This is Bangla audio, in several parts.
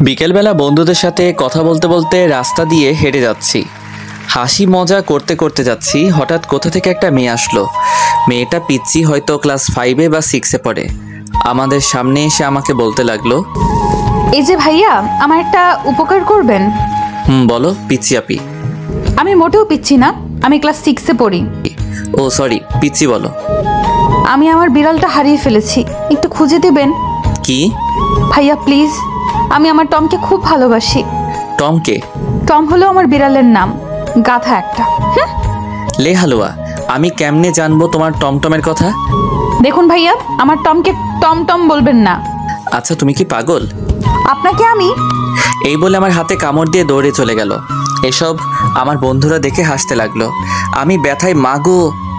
বিকেলবেলা বন্ধুদের সাথে কথা বলতে বলতে রাস্তা দিয়ে হেঁটে যাচ্ছি। হাসি মজা করতে করতে যাচ্ছি, হঠাৎ কোথা থেকে একটা মেয়ে আসলো। মেয়েটা পিচ্ছি, হয়তো ক্লাস 5-এ বা 6-এ পড়ে। আমাদের সামনে এসে আমাকে বলতে লাগলো, এই যে ভাইয়া, আমার একটা উপকার করবেন। বলো পিচ্ছি আপি। আমি মোটেও পিচ্ছি না, আমি ক্লাস 6-এ পড়ি। ও সরি, পিচ্ছি বলো। আমি আমার বিড়ালটা হারিয়ে ফেলেছি, একটু খুঁজে দেবেন? কি? ভাইয়া প্লিজ, আমি আমার টমকে খুব ভালোবাসি। টমকে? টম হলো আমার বিড়ালের নাম, গাধা একটা। লে হালুয়া, আমি কেমনে জানবো তোমার টমটমের কথা? দেখুন ভাইয়া, আমার টমকে টমটম বলবেন না। আচ্ছা তুমি কি পাগল? আপনাকে আমি। এই বলে আমার হাতে কামড় দিয়ে দৌড়ে চলে গেল। এসব আমার বন্ধুরা দেখে হাসতে লাগলো। আমি ব্যথায় মা গো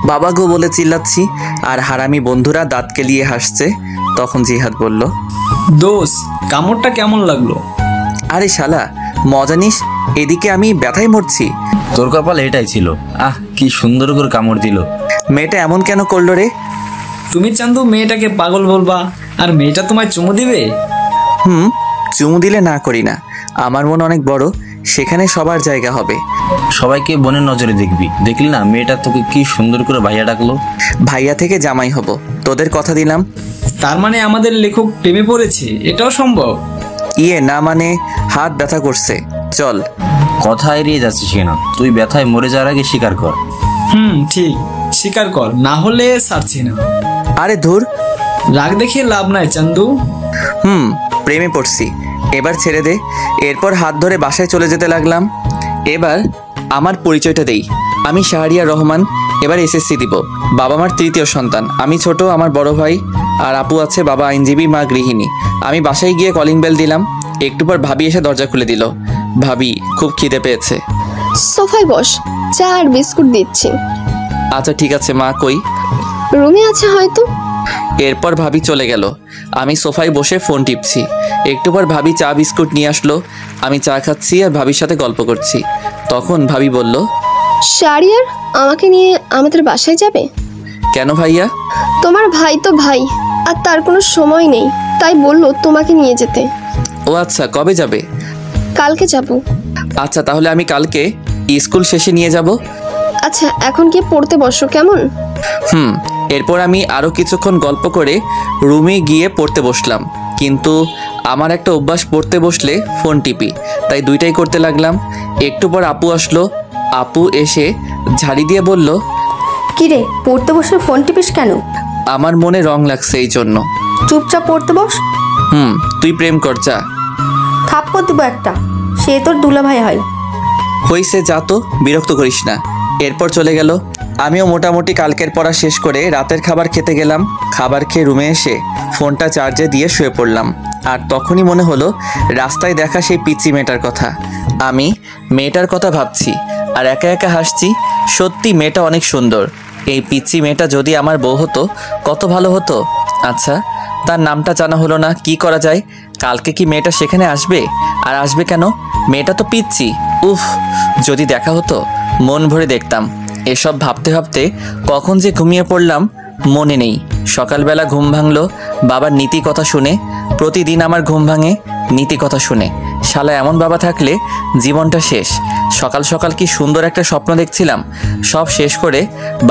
বাবা গো বলে চিল্লাচ্ছি, আর হারামি বন্ধুরা দাঁত কেলিয়ে হাসছে। তখন জিহাদ বলল, দোষ, কামড়টা কেমন লাগলো? আরে শালা মজা নিস, এদিকে আমি ব্যথায় মরছি। তোর কপাল এটাই ছিল। কি সুন্দর করে কামড় দিল। মেয়েটা এমন কেন করলো রে? তুমি চান্দু মেয়েটাকে পাগল বলবা, আর মেয়েটা তোমায় চুমু দিবে? চুমু দিলে না করি না, আমার মন অনেক বড়, সেখানে সবার জায়গা হবে। সবাইকে বোনের নজরে দেখবি। দেখলি না মেয়েটা তোকে কি সুন্দর করে ভাইয়া ডাকলো। ভাইয়া থেকে জামাই হব, তোদের কথা দিলাম। তার মানে আমাদের লেখক প্রেমে পড়েছে, এটাও সম্ভব? না মানে হাত ব্যথা করছে, চল। কথা এড়িয়ে যাচ্ছিস কেন? তুই ব্যথায় মরে যাওয়ার আগে স্বীকার কর। ঠিক, স্বীকার কর, না হলে ছাড়ছি না। আরে ধুর, রাগ দেখিয়ে লাভ নাই চান্দু। প্রেমে পড়ছি, এবার ছেড়ে দে। এরপর হাত ধরে বাসায় চলে যেতে লাগলাম। এবার আমার পরিচয়টা দেই, আমি শাহরিয়ার রহমান, এবার এসএসসি দিব। বাবা মার তৃতীয় সন্তান, আমি ছোট, আমার বড় ভাই আর আপু আছে, বাবা আইনজীবী, মা গৃহিণী। আমি বাসায় গিয়ে কলিং বেল দিলাম, একটু পর ভাবি এসে দরজা খুলে দিল। ভাবি, খুব খিদে পেয়েছে। সোফায় বস, চা আর বিস্কুট দিচ্ছি। আচ্ছা ঠিক আছে মা, কই? রুমে আছে হয়তো। এরপর ভাবি চলে গেল, আমি সোফায় বসে ফোন টিপছি। একটু পর ভাবি চা বিস্কুট নিয়ে আসলো, আমি চা খাচ্ছি আর ভাবির সাথে গল্প করছি। তখন ভাবি বলল, শাহরিয়ার আমাকে নিয়ে আমাদের বাসায় যাবে? কেন ভাইয়া? তোমার ভাই তো ভাই, আর তার কোনো সময় নেই, তাই বললো তোমাকে নিয়ে যেতে। ও আচ্ছা, কবে যাবে? কালকে যাব। আচ্ছা তাহলে আমি কালকে স্কুল শেষে নিয়ে যাব। আচ্ছা এখন কি পড়তে বসো কেমন? এরপর আমি আরও কিছুক্ষণ গল্প করে রুমে গিয়ে পড়তে বসলাম। কিন্তু আমার একটা অভ্যাস, পড়তে বসলে ফোন টিপি, তাই দুইটাই করতে লাগলাম। একটু পর আপু আসলো, আপু এসে ঝাড়ি দিয়ে বলল, কিরে পড়তে বসে ফোন টিপিস কেন? আমার মনে রং লাগছে এই জন্য। চুপচাপ পড়তে বস। তুই প্রেম কর, যা। থাপ্পড় দিব একটা, সে তোর দুলাভাই হয়। হইছে, যা তো, বিরক্ত করিস না। এরপর চলে গেল। আমিও মোটামুটি কালকের পড়া শেষ করে রাতের খাবার খেতে গেলাম। খাবার খেয়ে রুমে এসে ফোনটা চার্জে দিয়ে শুয়ে পড়লাম। আর তখনই মনে হলো রাস্তায় দেখা সেই পিচ্চি মেয়েটার কথা। আমি মেয়েটার কথা ভাবছি আর একা একা হাসছি। সত্যি মেয়েটা অনেক সুন্দর। এই পিচ্চি মেয়েটা যদি আমার বউ হতো কত ভালো হতো। আচ্ছা, তার নামটা জানা হলো না, কি করা যায়? কালকে কি মেয়েটা সেখানে আসবে? আর আসবে কেন? মেয়েটা তো পিচ্চি। উফ, যদি দেখা হতো মন ভরে দেখতাম। এসব ভাবতে ভাবতে কখন যে ঘুমিয়ে পড়লাম মনে নেই। সকালবেলা ঘুম ভাঙলো বাবার নীতি কথা শুনে। প্রতিদিন আমার ঘুম ভাঙে নীতি কথা শুনে। শালা এমন বাবা থাকলে জীবনটা শেষ। সকাল সকাল কি সুন্দর একটা স্বপ্ন দেখছিলাম, সব শেষ করে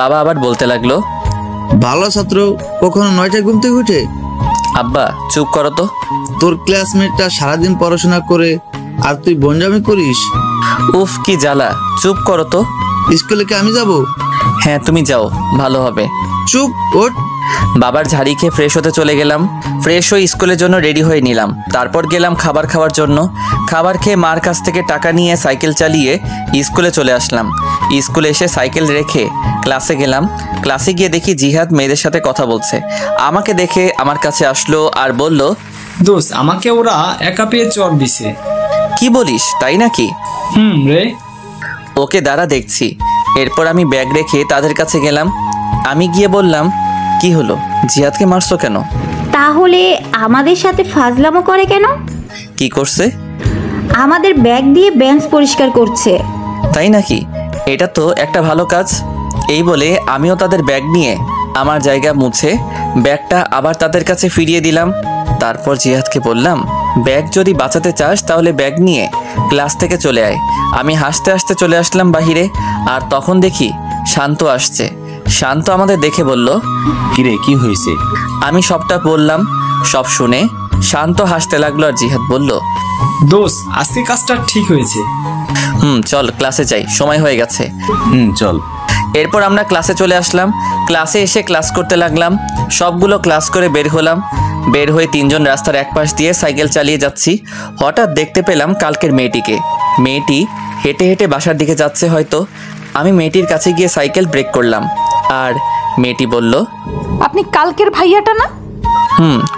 বাবা আবার বলতে লাগলো, ভালো ছাত্র কখনো 9টায় ঘুম থেকে উঠে? আব্বা চুপ করো তো। তোর ক্লাসমেটটা সারাদিন পড়াশোনা করে আর তুই বনজামি করিস। উফ কি জ্বালা, চুপ করো তো। স্কুলে কি আমি যাব? হ্যাঁ তুমি যাও, ভালো হবে। চুপ, ওঠ। বাবার ঝাড়ি খেয়ে ফ্রেশ হতে চলে গেলাম। ফ্রেশ হয়ে স্কুলের জন্য রেডি হয়ে নিলাম। তারপর গেলাম খাবার খাওয়ার জন্য। খাবার খেয়ে মার কাছ থেকে টাকা নিয়ে সাইকেল চালিয়ে স্কুলে চলে আসলাম। স্কুলে এসে সাইকেল রেখে ক্লাসে গেলাম। ক্লাসে গিয়ে দেখি জিহাদ মেয়েদের সাথে কথা বলছে। আমাকে দেখে আমার কাছে আসলো আর বলল, দোস্ত, আমাকে ওরা একা পেয়ে চর দিছে। কি বলিস, তাই নাকি? রে। ওকে দাঁড়া দেখছি। এরপর আমি ব্যাগ রেখে তাদের কাছে গেলাম। আমি গিয়ে বললাম, কি হলো, জিহাদকে মারছো কেন? তাহলে আমাদের সাথে ফাজলামো করে কেন? কি করছে? আমাদের ব্যাগ দিয়ে বেঞ্চ পরিষ্কার করছে। তাই নাকি? এটা তো একটা ভালো কাজ। এই বলে আমিও তাদের ব্যাগ নিয়ে আমার জায়গা মুছে ব্যাগটা আবার তাদের কাছে ফিরিয়ে দিলাম। তারপর জিহাদকে বললাম, ব্যাগ যদি বাঁচাতে চাস তাহলে ব্যাগ নিয়ে ক্লাস থেকে চলে আয়। আমি হাসতে হাসতে চলে আসলাম বাহিরে, আর তখন দেখি শান্ত আসছে। শান্ত আমাদের দেখে বলল, কিরে কি হয়েছে? আমি সবটা বললাম। সব শুনে শান্ত হাসতে লাগলো, আর জিহাদ বলল, দোস্ত আজকে কাজটা ঠিক হয়েছে। চল ক্লাসে যাই, সময় হয়ে গেছে। চল। এরপর আমরা ক্লাসে চলে আসলাম। ক্লাসে এসে ক্লাস করতে লাগলাম। সবগুলো ক্লাস করে বের হলাম। বের হয়ে তিনজন রাস্তার এক পাশ দিয়ে সাইকেল চালিয়ে যাচ্ছি। হঠাৎ দেখতে পেলাম কালকের মেয়েটিকে। মেয়েটি হেঁটে হেঁটে বাসার দিকে যাচ্ছে হয়তো। আমি মেয়েটির কাছে গিয়ে সাইকেল ব্রেক করলাম, আর মেয়েটি বলল, আপনি কালকের ভাইয়াটা না?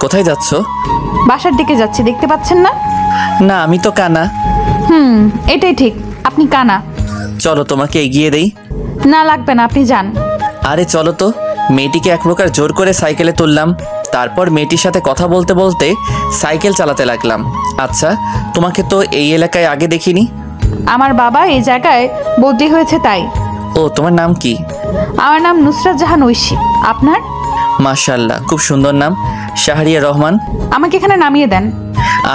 কোথায় যাচ্ছ? বাসার দিকে যাচ্ছি, দেখতে পাচ্ছেন না? না, আমি তো কানা। এটাই ঠিক, আপনি কানা। চলো তোমাকে এগিয়ে দেই। না লাগবে না, আপনি যান। আরে চলো তো। মেয়েটিকে এক প্রকার জোর করে সাইকেলে তুললাম। তারপর মেয়েটির সাথে কথা বলতে বলতে সাইকেল চালাতে লাগলাম। আচ্ছা, তোমাকে তো এই এলাকায় আগে দেখিনি। আমার বাবা এই জায়গায় বদলি হয়েছে তাই। ও, তোমার নাম কি? আমার নাম নুসরাত জাহান ঐশী। আপনার? মাশাআল্লাহ, খুব সুন্দর নাম, শাহরিয়া রহমান। আমাকে এখানে নামিয়ে দেন।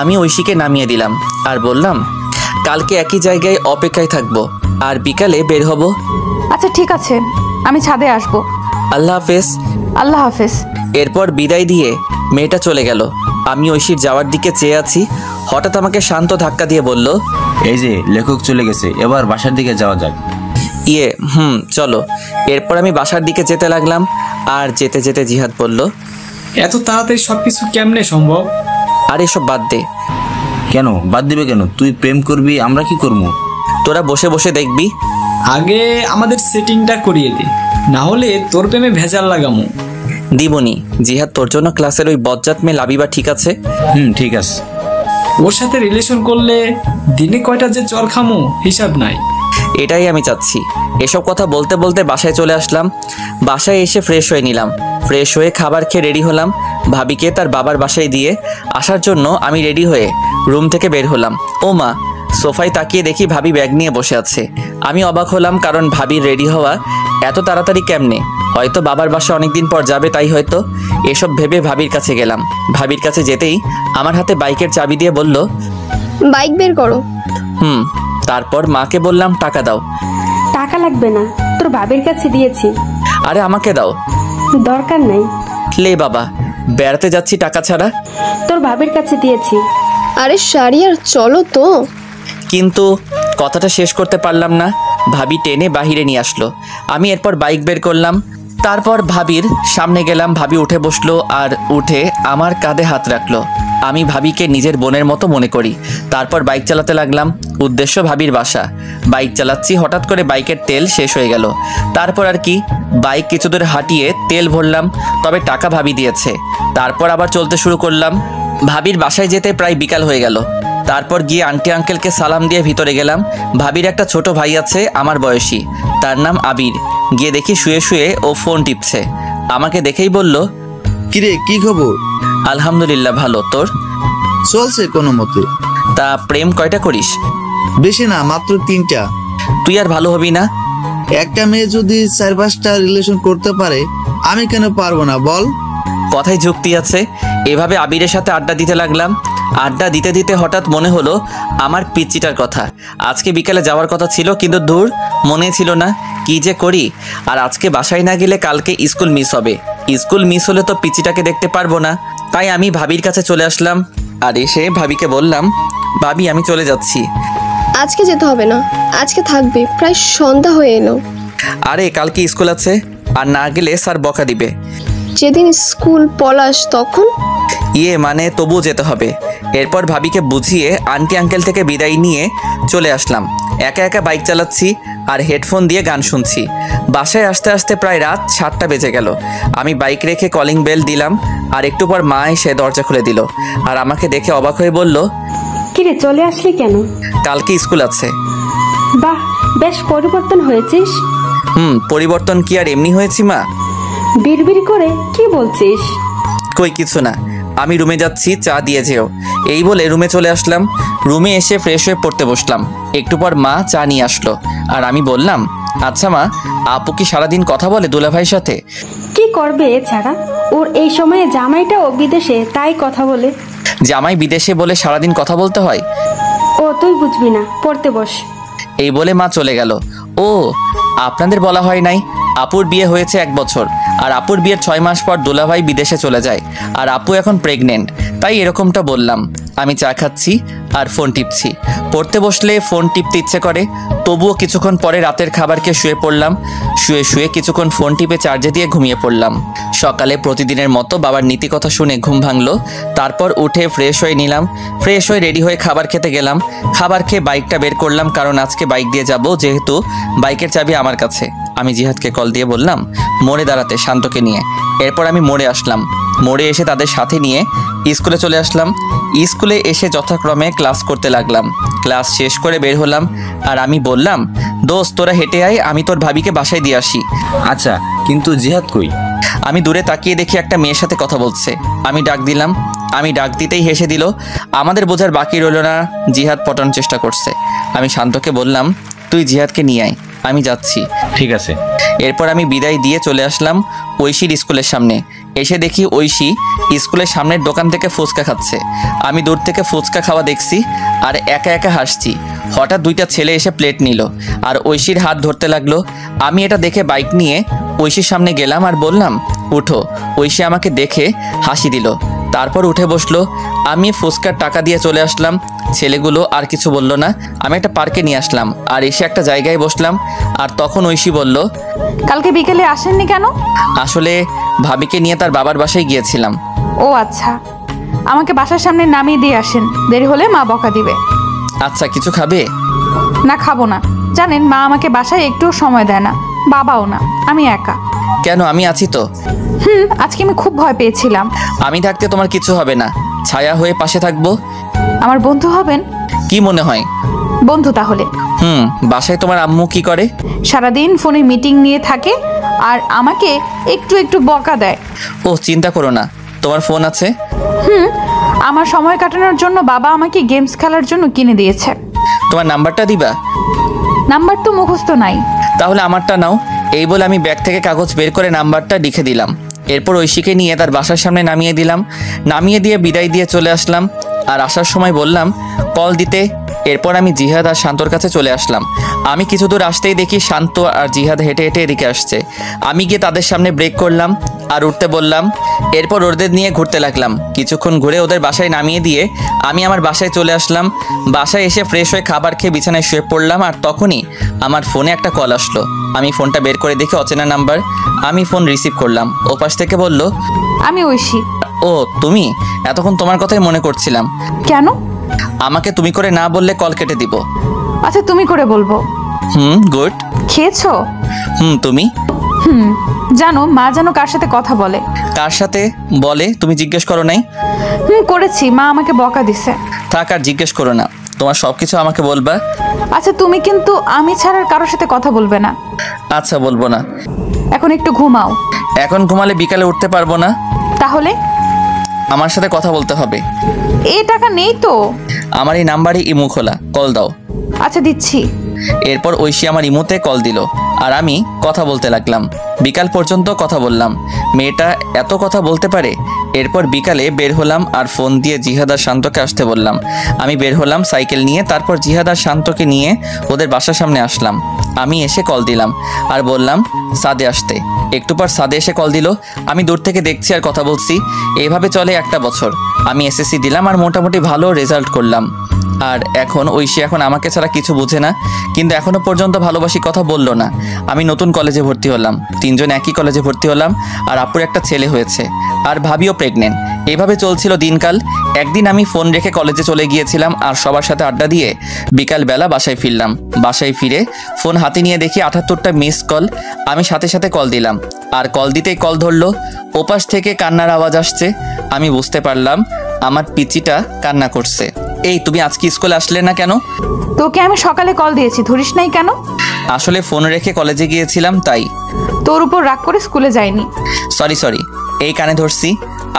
আমি ঐশীকে নামিয়ে দিলাম আর বললাম, কালকে একই জায়গায় অপেক্ষায় থাকবো, আর বিকালে বের হব। আচ্ছা ঠিক আছে, আমি ছাদে আসবো। আল্লাহ হাফেজ। আল্লাহ হাফেজ। এরপর বিদায় দিয়ে মেয়েটা চলে গেল। আমি ঐশীর যাওয়ার দিকে চেয়ে আছি। হঠাৎ আমাকে শান্ত ধাক্কা দিয়ে বলল, এই যে লেখক চলে গেছে, এবার বাসার দিকে যাওয়া যাক। চলো। এরপর আমি বাসার দিকে যেতে লাগলাম, আর যেতে যেতে জিহাদ বলল, এত তাড়াতাড়ি সবকিছু কেমনে সম্ভব? আর এসব বাদ দে। কেন বাদ দিবে কেন? তুই প্রেম করবি, আমরা কি করবো? তোরা বসে বসে দেখবি। আগে আমাদের সেটিংটা করিয়ে দে, না হলে তোর প্রেমে ভেজাল লাগামু। দিবনি। জিহাদ, তোর জন্য ক্লাসের ওই বজ্জাত মেয়ে লাবিবা ঠিক আছে? ঠিক আছে। ওর সাথে রিলেশন করলে দিনে কয়টা যে চর খামু হিসাব নাই। এটাই আমি চাচ্ছি। এসব কথা বলতে বলতে বাসায় চলে আসলাম। বাসায় এসে ফ্রেশ হয়ে নিলাম। ফ্রেশ হয়ে খাবার খেয়ে রেডি হলাম। ভাবিকে তার বাবার বাসায় দিয়ে আসার জন্য আমি রেডি হয়ে রুম থেকে বের হলাম। ও মা, সোফায় তাকিয়ে দেখি ভাবি ব্যাগ নিয়ে বসে আছে। আমি অবাক হলাম, কারণ ভাবির রেডি হওয়া এত তাড়াতাড়ি কেমনে? হয়তো বাবার বাসা অনেকদিন পর যাবে, তাই হয়তো। এসব ভেবে ভাবির কাছে গেলাম। ভাবির কাছে যেতেই আমার হাতে বাইকের চাবি দিয়ে বলল, বাইক বের করো। তারপর মাকে বললাম, টাকা দাও। টাকা লাগবে না, তোর বাবার কাছে দিয়েছি। আরে আমাকে দাও। দরকার নাই। লে বাবা, বেড়াতে যাচ্ছি টাকা ছাড়া। তোর বাবার কাছে দিয়েছি। আরে শাড়িয়ার চলো তো। কিন্তু কথাটা শেষ করতে পারলাম না। ভাবি টেনে বাহিরে নিয়ে আসলো। আমি এরপর বাইক বের করলাম। তারপর ভাবির সামনে গেলাম। ভাবি উঠে বসলো, আর উঠে আমার কাঁধে হাত রাখলো। আমি ভাবিকে নিজের বোনের মতো মনে করি। তারপর বাইক চালাতে লাগলাম। উদ্দেশ্য ভাবির বাসা। বাইক চালাচ্ছি, হঠাৎ করে বাইকের তেল শেষ হয়ে গেল। তারপর আর কি, বাইক কিছু দূর হাঁটিয়ে তেল ভরলাম, তবে টাকা ভাবি দিয়েছে। তারপর আবার চলতে শুরু করলাম। ভাবির বাসায় যেতে প্রায় বিকাল হয়ে গেল। তারপর গিয়ে আন্টি আঙ্কেলকে সালাম দিয়ে ভিতরে গেলাম। ভাবির একটা ছোট ভাই আছে আমার বয়সী, তার নাম আবির। গিয়ে দেখি শুয়ে শুয়ে ও ফোন টিপছে। আমাকে দেখেই বলল, কিরে কি খবর? আলহামদুলিল্লাহ, ভালো। তোর? চলছে কোনো মতে। তা প্রেম কয়টা করিস? বেশি না, মাত্র 3টা। তুই আর ভালো হবি না? একটা মেয়ে যদি 4-5টা রিলেশন করতে পারে, আমি কেন পারবো না বল? কথায় যুক্তি আছে। এভাবে আবিরের সাথে আড্ডা দিতে লাগলাম। আড্ডা দিতে দিতে হঠাৎ মনে হলো আমার পিচ্চিটার কথা। আজকে বিকালে যাওয়ার কথা ছিল, কিন্তু দূর, মনে ছিল না কি যে করি। আর আজকে বাসায় না গেলে কালকে স্কুল মিস হবে। স্কুল মিস হলে তো পিচ্চিটাকে দেখতে পারবো না। তাই আমি ভাবির কাছে চলে আসলাম, আর এসে ভাবিকে বললাম, ভাবি আমি চলে যাচ্ছি। আজকে যেতে হবে না, আজকে থাকবে, প্রায় সন্ধ্যা হয়ে এলো। আরে কালকে স্কুল আছে, আর না গেলে স্যার বকা দিবে। যেদিন স্কুল পলাশ তখন? মানে তবুও যেতে হবে। এরপর ভাবিকে বুঝিয়ে আন্টি আঙ্কেল থেকে বিদায় নিয়ে চলে আসলাম। একা একা বাইক চালাচ্ছি আর হেডফোন দিয়ে গান শুনছি। বাসায় আসতে আসতে প্রায় রাত 7টা বেজে গেল। আমি বাইক রেখে কলিং বেল দিলাম, আর একটু পর মা এসে দরজা খুলে দিল, আর আমাকে দেখে অবাক হয়ে বলল, কিরে চলে আসলি কেন? কালকে স্কুল আছে। বাহ, বেশ পরিবর্তন হয়েছিস। পরিবর্তন কি আর এমনি হয়েছি মা? বিড়বিড় করে কি বলছিস? কই কিছু না, আমি রুমে যাচ্ছি, চা দিয়ে যেও। এই বলে রুমে চলে আসলাম। রুমে এসে ফ্রেশ হয়ে পড়তে বসলাম। একটু পর মা চা নিয়ে আসলো, আর আমি বললাম, আচ্ছা মা, আপু কি সারাদিন কথা বলে দুলাভাইয়ের সাথে? কি করবে এছাড়া? ওর এই সময়ে জামাইটাও বিদেশে, তাই কথা বলে। জামাই বিদেশে বলে সারাদিন কথা বলতে হয়। ও তুই বুঝবি না, পড়তে বস। এই বলে মা চলে গেল। ও আপনাদের বলা হয় নাই, আপুর বিয়ে হয়েছে 1 বছর, আর আপুর বিয়ের 6 মাস পর দুলাভাই বিদেশে চলে যায়, আর আপু এখন প্রেগনেন্ট, তাই এরকমটা বললাম। আমি চা খাচ্ছি আর ফোন টিপছি। পড়তে বসলে ফোন টিপতে ইচ্ছে করে, তবুও কিছুক্ষণ পরে রাতের খাবার খেয়ে শুয়ে পড়লাম। শুয়ে কিছুক্ষণ ফোন টিপে চার্জে দিয়ে ঘুমিয়ে পড়লাম। সকালে প্রতিদিনের মতো বাবার নীতিকথা শুনে ঘুম ভাঙলো। তারপর উঠে ফ্রেশ হয়ে নিলাম। ফ্রেশ হয়ে রেডি হয়ে খাবার খেতে গেলাম। খাবার খেয়ে বাইকটা বের করলাম, কারণ আজকে বাইক দিয়ে যাব, যেহেতু বাইকের চাবি আমার কাছে। আমি জিহাদকে কল দিয়ে বললাম মোড়ে দাঁড়াতে শান্তকে নিয়ে। এরপর আমি মোড়ে আসলাম। মোড়ে এসে তাদের সাথে নিয়ে স্কুলে চলে আসলাম। স্কুলে এসে যথাক্রমে ক্লাস করতে লাগলাম। ক্লাস শেষ করে বের হলাম, আর আমি বললাম দোস্ত তোরা হেঁটে আয়, আমি তোর ভাবিকে বাসায় দিয়ে আসি। আচ্ছা, কিন্তু জিহাদ কই? আমি দূরে তাকিয়ে দেখি একটা মেয়ের সাথে কথা বলছে। আমি ডাক দিলাম। আমি ডাক দিতেই হেসে দিল। আমাদের বোঝার বাকি রইল না, জিহাদ পটানোর চেষ্টা করছে। আমি শান্তকে বললাম তুই জিহাদকে নিয়ে আয়, আমি যাচ্ছি। ঠিক আছে। এরপর আমি বিদায় দিয়ে চলে আসলাম ঐশীর স্কুলের সামনে। এসে দেখি ঐশী স্কুলের সামনের দোকান থেকে ফুচকা খাচ্ছে। আমি দূর থেকে ফুচকা খাওয়া দেখছি আর একা একা হাসছি। হঠাৎ 2টা ছেলে এসে প্লেট নিল আর ঐশীর হাত ধরতে লাগলো। আমি এটা দেখে বাইক নিয়ে ঐশীর সামনে গেলাম আর বললাম উঠো। ঐশী আমাকে দেখে হাসি দিল, তারপর উঠে বসলো। আমি ফুচকার টাকা দিয়ে চলে আসলাম। ছেলেগুলো আর কিছু বলল না। আমি একটা পার্কে নিয়ে আসলাম আর এসে একটা জায়গায় বসলাম। আর তখন ঐশী বলল কালকে বিকেলে আসেননি কেন? আসলে ভাবিকে নিয়ে তার বাবার বাসায় গিয়েছিলাম। ও আচ্ছা, আমাকে বাসার সামনে নামিয়ে দিয়ে আসেন, দেরি হলে মা বকা দিবে। আচ্ছা, কিছু খাবে? না খাবো না, জানেন মা আমাকে বাসায় একটুও সময় দেয় না, বাবাও না, আমি একা। কেন, আমি আছি তো। আজকে আমি খুব ভয় পেয়েছিলাম। আমি থাকতে তোমার কিছু হবে না, ছায়া হয়ে পাশে থাকবো। আমার বন্ধু হবেন? কি মনে হয়? বন্ধু তাহলে। বাসায় তোমার আম্মু কি করে? সারাদিন ফোনে মিটিং নিয়ে থাকে আর আমাকে একটু একটু বকা দেয়। ও চিন্তা করো না, তোমার ফোন আছে। আমার সময় কাটানোর জন্য বাবা আমাকে গেমস খেলার জন্য কিনে দিয়েছে। তোমার নাম্বারটা দিবা? নাম্বার তো মুখস্থ নাই। তাহলে আমারটা নাও। এই বলে আমি ব্যাগ থেকে কাগজ বের করে নাম্বারটা লিখে দিলাম। এরপর ঐশীকে নিয়ে তার বাসার সামনে নামিয়ে দিলাম। নামিয়ে দিয়ে বিদায় দিয়ে চলে আসলাম। আর আসার সময় বললাম কল দিতে। এরপর আমি জিহাদ আর শান্তর কাছে চলে আসলাম। আমি কিছু দূর আসতেই দেখি শান্ত আর জিহাদ হেঁটে হেঁটে এদিকে আসছে। আমি গিয়ে তাদের সামনে ব্রেক করলাম আর উঠতে বললাম। এরপর ওদের নিয়ে ঘুরতে লাগলাম। কিছুক্ষণ ঘুরে ওদের বাসায় নামিয়ে দিয়ে আমি আমার বাসায় চলে আসলাম। বাসায় এসে ফ্রেশ হয়ে খাবার খেয়ে বিছানায় শুয়ে পড়লাম। আর তখনই আমার ফোনে একটা কল আসলো। আমি ফোনটা বের করে দেখি অচেনা নাম্বার। আমি ফোন রিসিভ করলাম। ওপাশ থেকে বলল আমি ঐশী। ও তুমি? এতক্ষণ তোমার কথাই মনে করছিলাম। কেন? আমাকে তুমি করে না বললে কল কেটে দিব। আচ্ছা তুমি করে বলবো। গুড। খেয়েছো? তুমি? জানো মা যেন কার সাথে কথা বলে। কার সাথে বলে তুমি জিজ্ঞেস করো নাই? করেছি, মা আমাকে বকা দিছে। থাক আর জিজ্ঞেস করো না, তোমার সবকিছু আমাকে বলবা। আচ্ছা তুমি কিন্তু আমি ছাড়ার কারোর সাথে কথা বলবে না। আচ্ছা বলবো না। এখন একটু ঘুমাও। এখন ঘুমালে বিকালে উঠতে পারবো না। তাহলে? আমার সাথে কথা বলতে হবে। এই টাকা নেই তো। আমার এই নাম্বারে ইমো খোলা, কল দাও। আচ্ছা দিচ্ছি। এরপর ঐশী আমার ইমোতে কল দিল আর আমি কথা বলতে লাগলাম। বিকাল পর্যন্ত কথা বললাম। মেয়েটা এত কথা বলতে পারে। এরপর বিকালে বের হলাম আর ফোন দিয়ে জিহাদ আর শান্তকে আসতে বললাম। আমি বের হলাম সাইকেল নিয়ে। তারপর জিহাদ আর শান্তকে নিয়ে ওদের বাসার সামনে আসলাম। আমি এসে কল দিলাম আর বললাম সাদে আসতে। একটু পর সাদে এসে কল দিল। আমি দূর থেকে দেখছি আর কথা বলছি। এইভাবে চলে 1টা বছর। আমি এসএসসি দিলাম আর মোটামুটি ভালো রেজাল্ট করলাম। আর এখন ঐশী এখন আমাকে ছাড়া কিছু বুঝে না, কিন্তু এখনো পর্যন্ত ভালোবাসি কথা বললো না। আমি নতুন কলেজে ভর্তি হলাম, 3জন একই কলেজে ভর্তি হলাম। আর আপুর একটা ছেলে হয়েছে আর ভাবিও প্রেগনেন্ট। এইভাবে চলছিল দিনকাল। একদিন আমি ফোন রেখে কলেজে চলে গিয়েছিলাম আর সবার সাথে আড্ডা দিয়ে বিকালবেলা বাসায় ফিরলাম। বাসায় ফিরে ফোন হাতে নিয়ে দেখি 78টা মিস কল। আমি সাথে সাথে কল দিলাম আর কল দিতেই কল ধরলো। ওপাশ থেকে কান্নার আওয়াজ আসছে। আমি বুঝতে পারলাম আমার পিচিটা কান্না করছে। এই তুমি আজকে স্কুলে আসলে না কেন? তোকে আমি সকালে কল দিয়েছি, ধরিস নাই কেন? আসলে ফোন রেখে কলেজে গিয়েছিলাম তাই। তোর উপর রাগ করে স্কুলে যাইনি। সরি, এই কানে ধরছি,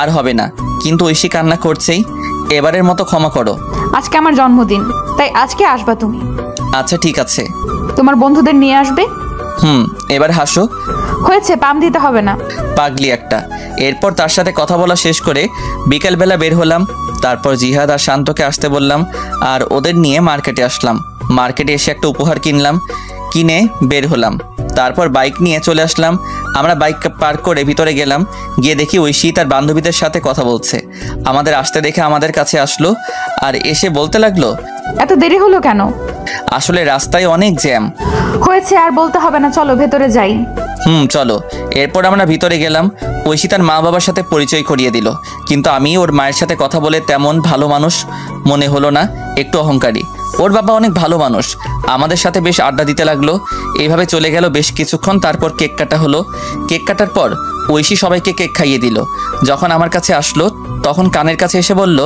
আর হবে না। কিন্তু ঐশী কান্না করছেই, এবারের মতো ক্ষমা করো। আজকে আমার জন্মদিন, তাই আজকে আসবা তুমি। আচ্ছা ঠিক আছে। তোমার বন্ধুদের নিয়ে আসবে। এবার হাসো। হয়েছে, পাম দিতে হবে না। পাগলি একটা। এরপর তার সাথে কথা বলা শেষ করে বিকালবেলা বের হলাম। তারপর জিহাদ আর শান্তকে আসতে বললাম আর ওদের নিয়ে মার্কেটে আসলাম। মার্কেটে এসে একটা উপহার কিনলাম, কিনে বের হলাম। তারপর বাইক নিয়ে চলে আসলাম। আমরা বাইক পার্ক করে ভিতরে গেলাম। গিয়ে দেখি ঐশী তার বান্ধবীদের সাথে কথা বলছে। আমাদের আসতে দেখে আমাদের কাছে আসলো আর এসে বলতে লাগলো, এত দেরি হলো কেন? আসলে রাস্তায় অনেক জ্যাম। হয়েছে, আর বলতে হবে না, চলো ভেতরে যাই। চলো। এরপর আমরা ভিতরে গেলাম। ঐশী তার মা বাবার সাথে পরিচয় করিয়ে দিল, কিন্তু আমি ওর মায়ের সাথে কথা বলে তেমন ভালো মানুষ মনে হলো না, একটু অহংকারী। ওর বাবা অনেক ভালো মানুষ। আমাদের সাথে বেশ আড্ডা দিতে লাগলো। এইভাবে চলে গেল বেশ কিছুক্ষণ। তারপর কেক কাটা হলো। কেক কাটার পর ঐশী সবাইকে কেক খাইয়ে দিল। যখন আমার কাছে আসলো তখন কানের কাছে এসে বলল,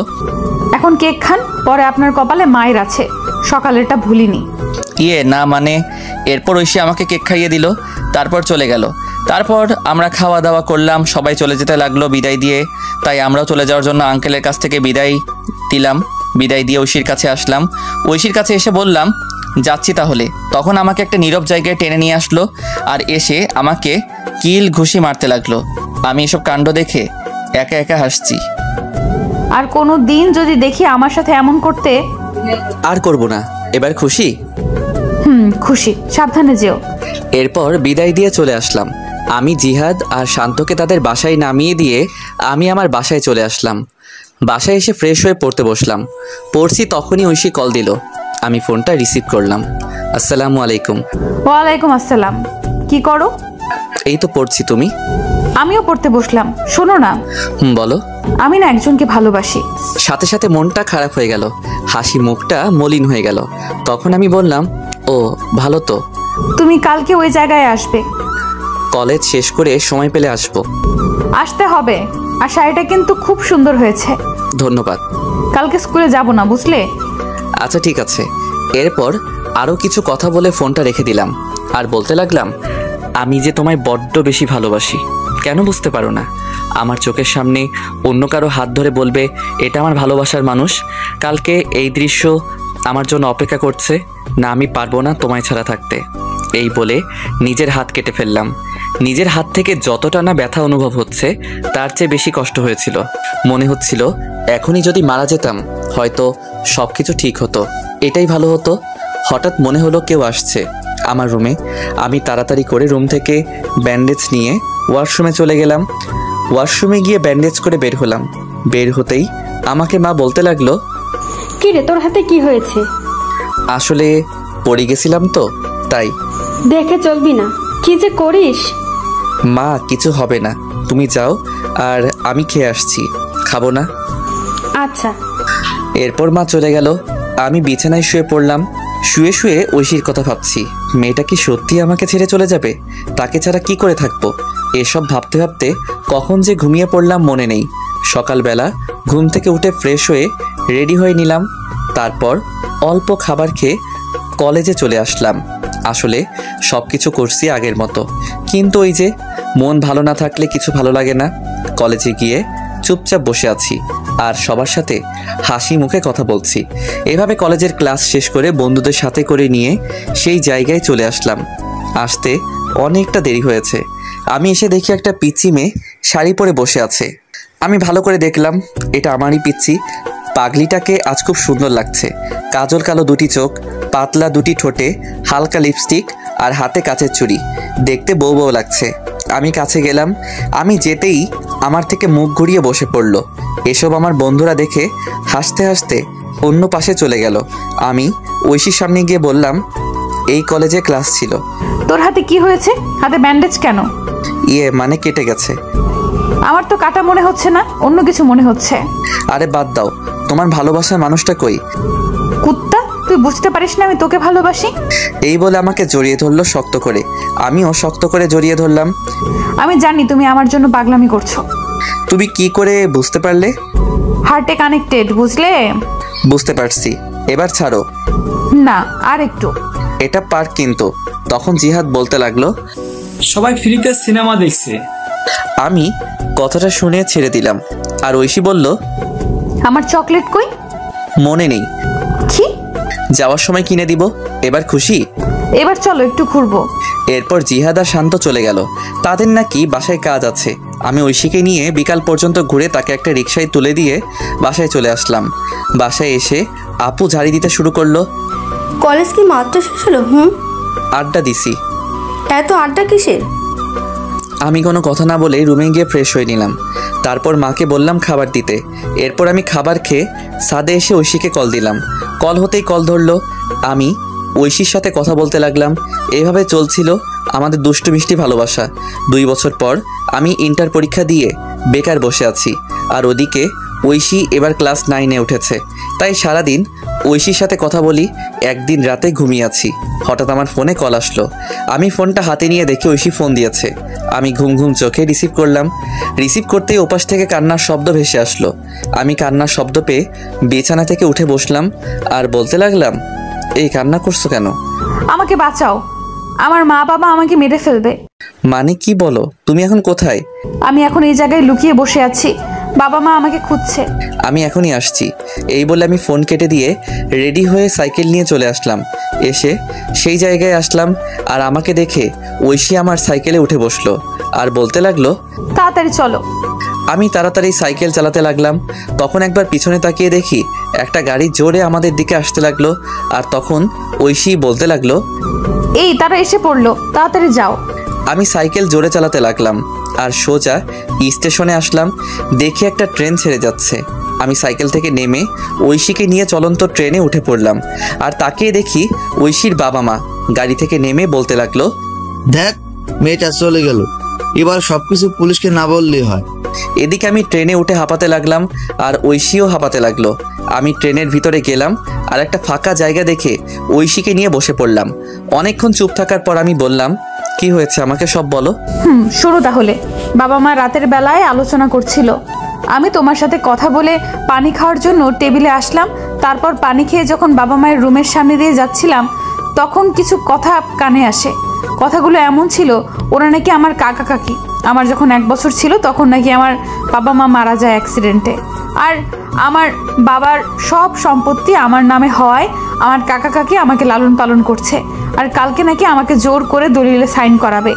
এখন কেক খান, পরে আপনার কপালে মায়ের আছে, সকালেরটা ভুলিনি। না মানে। এরপর ঐশী আমাকে কেক খাইয়ে দিল, তারপর চলে গেল। তারপর আমরা খাওয়া দাওয়া করলাম, সবাই চলে যেতে লাগলো বিদায় দিয়ে। তাই আমরাও চলে যাওয়ার জন্য আঙ্কেলের কাছ থেকে বিদায় দিলাম। বিদায় দিয়ে ঐশীর কাছে আসলাম। ঐশীর কাছে এসে বললাম, যাচ্ছি তাহলে। তখন আমাকে একটা নীরব জায়গায় টেনে নিয়ে আসলো আর এসে আমাকে কিল ঘুষি মারতে লাগলো। আমি এসব কাণ্ড দেখে একা একা হাসছি। আর কোনো দিন যদি দেখি আমার সাথে এমন করতে। আর করব না। এবার খুশি? খুশি। সাবধানে যেও। এরপর বিদায় দিয়ে চলে আসলাম। আমি জিহাদ আর শান্তকে তাদের বাসায় নামিয়ে দিয়ে আমি আমার বাসায় চলে আসলাম। বাসায় এসে ফ্রেশ হয়ে পড়তে বসলাম। পড়ছি তখনই ঐশী কল দিল। আমি ফোনটা রিসিভ করলাম। আসসালামু আলাইকুম। ওয়ালাইকুম আসসালাম। কি করো? এই তো পড়ছি। তুমি? আমিও পড়তে বসলাম। শোনো না। বলো। আমি না একজনকে ভালোবাসি। সাথে সাথে মনটা খারাপ হয়ে গেল, হাসি মুখটা মলিন হয়ে গেল। তখন আমি বললাম, ও ভালো তো। তুমি কালকে ওই জায়গায় আসবে। কলেজ শেষ করে সময় পেলে আসবো। আসতে হবে। আর শাড়িটা কিন্তু খুব সুন্দর হয়েছে। ধন্যবাদ। কালকে স্কুলে যাব না, বুঝলে? আচ্ছা ঠিক আছে। এরপর আরও কিছু কথা বলে ফোনটা রেখে দিলাম আর বলতে লাগলাম, আমি যে তোমায় বড্ড বেশি ভালোবাসি। কেন বুঝতে পারো না? আমার চোখের সামনে অন্য কারো হাত ধরে বলবে এটা আমার ভালোবাসার মানুষ। কালকে এই দৃশ্য আমার জন্য অপেক্ষা করছে না, আমি পারবো না তোমায় ছাড়া থাকতে। এই বলে নিজের হাত কেটে ফেললাম। নিজের হাত থেকে যতটা না ব্যথা অনুভব হচ্ছে তার চেয়ে বেশি কষ্ট হয়েছিল। মনে হচ্ছিল এখনই যদি মারা যেতাম হয়তো সব কিছু ঠিক হতো, এটাই ভালো হতো। হঠাৎ মনে হলো কেউ আসছে আমার রুমে। আমি তাড়াতাড়ি করে রুম থেকে ব্যান্ডেজ নিয়ে ওয়াশরুমে চলে গেলাম। ওয়াশরুমে গিয়ে ব্যান্ডেজ করে বের হলাম। বের হতেই আমাকে মা বলতে লাগলো, কি রে, তোর হাতে কি হয়েছে? আসলে পড়ে গেছিলাম তো তাই। দেখে চলবি না, কি যে করিস। মা কিছু হবে না, তুমি যাও, আর আমি খেয়ে আসছি। খাবো না? আচ্ছা। এরপর মা চলে গেল। আমি বিছানায় শুয়ে পড়লাম। শুয়ে শুয়ে ঐশীর কথা ভাবছি। মেয়েটা কি সত্যি আমাকে ছেড়ে চলে যাবে? তাকে ছাড়া কি করে থাকবো? এসব ভাবতে ভাবতে কখন যে ঘুমিয়ে পড়লাম মনে নেই। সকালবেলা ঘুম থেকে উঠে ফ্রেশ হয়ে রেডি হয়ে নিলাম। তারপর অল্প খাবার খেয়ে কলেজে চলে আসলাম। আসলে সব কিছু করছি আগের মতো, কিন্তু ওই যে মন ভালো না থাকলে কিছু ভালো লাগে না। কলেজে গিয়ে চুপচাপ বসে আছি আর সবার সাথে হাসি মুখে কথা বলছি। এভাবে কলেজের ক্লাস শেষ করে বন্ধুদের সাথে করে নিয়ে সেই জায়গায় চলে আসলাম। আসতে অনেকটা দেরি হয়েছে। আমি এসে দেখি একটা পিচ্চি মেয়ে শাড়ি পরে বসে আছে। আমি ভালো করে দেখলাম এটা আমারই পিচ্চি। পাগলিটাকে আজ খুব সুন্দর লাগছে। কাজল কালো দুটি চোখ, পাতলা দুটি ঠোঁটে হালকা লিপস্টিক আর হাতে কাচের চুড়ি, দেখতে বউ বউ লাগছে। আমি কাছে গেলাম। আমি যেতেই আমার থেকে মুখ ঘুরিয়ে বসে পড়লো। এসব আমার বন্ধুরা দেখে হাসতে হাসতে অন্য পাশে চলে গেল। আমি ঐশীর সামনে গিয়ে বললাম, এই কলেজে ক্লাস ছিল। তোর হাতে কি হয়েছে? হাতে ব্যান্ডেজ কেন? মানে কেটে গেছে। আমার তো কাটা মনে হচ্ছে না, অন্য কিছু মনে হচ্ছে। আরে বাদ দাও, তোমার ভালোবাসার মানুষটা কই? কুত্তা, তুই বুঝতে পারিস না আমি তোকে ভালোবাসি? এই বলে আমাকে জড়িয়ে ধরলো শক্ত করে। আমিও শক্ত করে জড়িয়ে ধরলাম। আমি জানি তুমি আমার জন্য পাগলামি করছো। তুমি কি করে বুঝতে পারলে? হার্টে কানেক্টেড, বুঝলে? বুঝতে পারছি, এবার ছাড়ো। না, আর একটু। এটা পার কিন্তু। তখন জিহাদ বলতে লাগলো, সবাই ফ্রিতে সিনেমা দেখছে। আমি কথাটা শুনে ছেড়ে দিলাম। আর ঐশী বলল, আমার চকলেট কই? মনে নেই। কি? যাওয়ার সময় কিনে দিব। এবার খুশি? এবার চলো একটু ঘুরবো। এরপর জিহাদ আর শান্ত চলে গেল। তাদের নাকি বাসায় কাজ আছে। আমি ঐশীকে নিয়ে বিকাল পর্যন্ত ঘুরে তাকে একটা রিকশায় তুলে দিয়ে বাসায় চলে আসলাম। বাসায় এসে আপু ঝাড়ি দিতে শুরু করলো। কলেজ কি মাত্র শেষ হলো? আড্ডা দিছি। এত আড্ডা কিসের? আমি কোনো কথা না বলে রুমে গিয়ে ফ্রেশ হয়ে নিলাম। তারপর মাকে বললাম খাবার দিতে। এরপর আমি খাবার খেয়ে ছাদে এসে ঐশীকে কল দিলাম। কল হতেই কল ধরলো। আমি ঐশীর সাথে কথা বলতে লাগলাম। এইভাবে চলছিল আমাদের দুষ্টু মিষ্টি ভালোবাসা। 2 বছর পর আমি ইন্টার পরীক্ষা দিয়ে বেকার বসে আছি, আর ওদিকে ঐশী এবার ক্লাস 9-এ উঠেছে। তাই সারাদিন ঐশীর সাথে কথা বলি। একদিন রাতে ঘুমিয়ে আছি, হঠাৎ আমার ফোনে কল আসলো। আমি ফোনটা হাতে নিয়ে দেখি ঐশী ফোন দিয়েছে। আমি ঘুম ঘুম চোখে রিসিভ করলাম। রিসিভ করতেই ওপাশ থেকে কান্নার শব্দ ভেসে আসলো। আমি কান্নার শব্দ পেয়ে বিছানা থেকে উঠে বসলাম আর বলতে লাগলাম, এই কান্না করছো কেন? আমাকে বাঁচাও, আমার মা বাবা আমাকে মেরে ফেলবে। মানে কি বলো? তুমি এখন কোথায়? আমি এখন এই জায়গায় লুকিয়ে বসে আছি, বাবা মা আমাকে খুঁজছে। আমি এখনই আসছি। এই বলে আমি ফোন কেটে দিয়ে রেডি হয়ে সাইকেল নিয়ে চলে আসলাম। এসে সেই জায়গায় আসলাম, আর আমাকে দেখে ঐশী আমার সাইকেলে উঠে বসলো আর বলতে লাগলো, তাড়াতাড়ি চলো। আমি তাড়াতাড়ি সাইকেল চালাতে লাগলাম। তখন একবার পিছনে তাকিয়ে দেখি একটা গাড়ি জোরে আমাদের দিকে আসতে লাগলো। আর তখন ঐশী বলতে লাগলো, এই তারা এসে পড়লো, তাড়াতাড়ি যাও। আমি সাইকেল জোরে চালাতে লাগলাম আর সোজা স্টেশনে আসলাম। দেখি একটা ট্রেন ছেড়ে যাচ্ছে। আমি সাইকেল থেকে নেমে ঐশীকে নিয়ে চলন্ত ট্রেনে উঠে পড়লাম। আর তাকিয়ে দেখি ঐশীর বাবা মা গাড়ি থেকে নেমে বলতে লাগলো, দেখ মেয়েটা চলে গেল, এবার সবকিছু পুলিশকে না বললেই হয়। এদিকে আমি ট্রেনে উঠে হাঁপাতে লাগলাম আর ঐশীও হাঁপাতে লাগলো। আমি ট্রেনের ভিতরে গেলাম আর একটা ফাঁকা জায়গা দেখে ঐশীকে নিয়ে বসে পড়লাম। অনেকক্ষণ চুপ থাকার পর আমি বললাম, কি হয়েছে আমাকে সব বলো। শুরু তাহলে। বাবা মা রাতের বেলায় আলোচনা করছিল। আমি তোমার সাথে কথা বলে পানি খাওয়ার জন্য টেবিলে আসলাম। তারপর পানি খেয়ে যখন বাবা মায়ের রুমের সামনে দিয়ে যাচ্ছিলাম, তখন কিছু কথা কানে আসে। কথাগুলো এমন ছিল, ওরা নাকি আমার কাকা কাকি। আমার যখন 1 বছর ছিল তখন নাকি আমার বাবা মা মারা যায় অ্যাক্সিডেন্টে। আর আমার বাবার সব সম্পত্তি আমার নামে হওয়ায় আমার কাকা কাকি আমাকে লালন পালন করছে। আর কালকে নাকি আমাকে জোর করে দলিলে সাইন করাবে,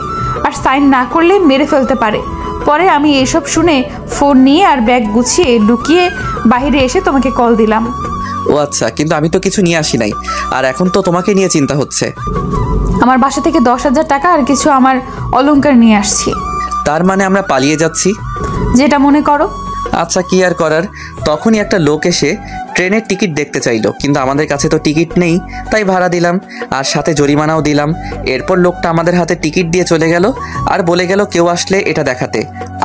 আর সাইন না করলে মেরে ফেলতে পারে। পরে আমি এইসব শুনে ফোন নিয়ে আর ব্যাগ গুছিয়ে লুকিয়ে বাইরে এসে তোমাকে কল দিলাম। ও আচ্ছা, কিন্তু আমি তো কিছু নিয়ে আসি নাই, আর এখন তো তোমাকে নিয়ে চিন্তা হচ্ছে। আমার বাসা থেকে 10,000 টাকা আর কিছু আমার অলংকার নিয়ে আসছি। তার মানে আমরা পালিয়ে যাচ্ছি? যেটা মনে করো। আচ্ছা, কি আর করার। তখনই একটা লোক এসে ট্রেনের টিকিট দেখতে চাইলো, কিন্তু আমাদের কাছে তো টিকিট নেই, তাই ভাড়া দিলাম আর সাথে জরিমানাও দিলাম। এরপর লোকটা আমাদের হাতে টিকিট দিয়ে চলে গেল আর বলে গেল কেউ আসলে এটা দেখাতে।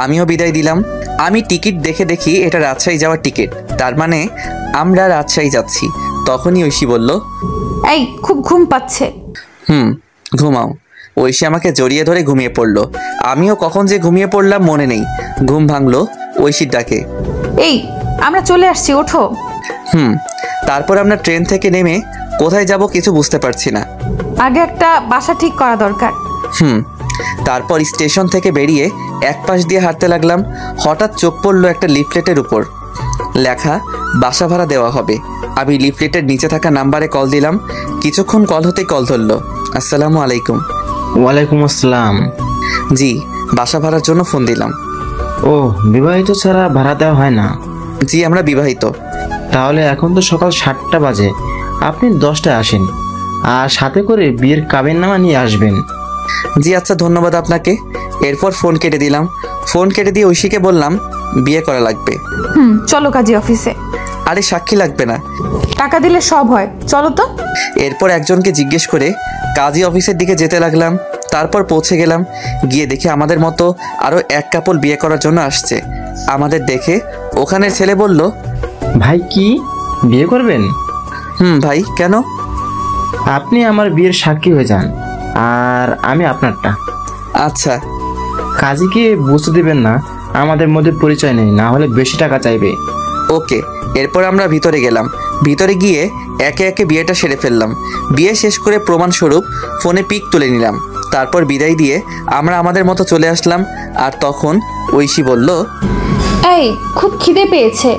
আমিও বিদায় দিলাম। আমি টিকিট দেখে দেখি এটা রাজশাহী যাওয়ার টিকিট, তার মানে আমরা রাজশাহী যাচ্ছি। তখনই ঐশী বলল, এই খুব ঘুম পাচ্ছে। ঘুমাও। ঐশী আমাকে জড়িয়ে ধরে ঘুমিয়ে পড়লো। আমিও কখন যে ঘুমিয়ে পড়লাম মনে নেই। ঘুম ভাঙলো ঐশীর ডাকে, এই আমরা চলে আসছি, ওঠো। তারপর আমরা ট্রেন থেকে নেমে কোথায় যাব কিছু বুঝতে পারছি না। আগে একটা বাসা ঠিক করা দরকার। তারপর স্টেশন থেকে বেরিয়ে এক পাশ দিয়ে হাঁটতে লাগলাম। হঠাৎ চোখ পড়লো একটা লিফলেটের উপর লেখা বাসা ভাড়া দেওয়া হবে। আমি লিফলেটের নিচে থাকা নাম্বারে কল দিলাম। কিছুক্ষণ কল হতেই কল ধরলো। আসসালামু আলাইকুম। ওয়ালাইকুম আসসালাম। জি, বাসা ভাড়ার জন্য ফোন দিলাম। ও, বিবাহিত ছাড়া ভাড়া দেওয়া হয় না? জি, আমরা বিবাহিত। তাহলে এখন তো সকাল 7টা বাজে, আপনি 10টায় আসেন আর সাথে করে বিয়ের কাবিননামা নিয়ে আসবেন। জি আচ্ছা, ধন্যবাদ আপনাকে। এরপর ফোন কেটে দিলাম। ফোন কেটে দিয়ে ঐশীকে বললাম বিয়ে করা লাগবে। চলো কাজী অফিসে। আরে সাক্ষী লাগবে না, টাকা দিলে সব হয়, চলো তো। এরপর একজনকে জিজ্ঞেস করে কাজী অফিসের দিকে যেতে লাগলাম। তারপর পৌঁছে গেলাম। গিয়ে দেখি আমাদের মতো আরও এক কাপল বিয়ে করার জন্য আসছে। আমাদের দেখে ওখানের ছেলে বলল, ভাই কি বিয়ে করবেন? ভাই কেন? আপনি আমার বিয়ের সাক্ষী হয়ে যান আর আমি আপনারটা। আচ্ছা। কাজীকে বুঝতে দেবেন না আমাদের মধ্যে পরিচয় নেই, না হলে বেশি টাকা চাইবে। ওকে। এরপর আমরা ভিতরে গেলাম। ভিতরে গিয়ে একে একে বিয়েটা সেরে ফেললাম। বিয়ে শেষ করে প্রমাণস্বরূপ ফোনে পিক তুলে নিলাম। তারপর বিদায় দিয়ে আমরা আমাদের মতো চলে আসলাম। আর তখন ঐশী বলল, এই খুব খিদে পেয়েছে,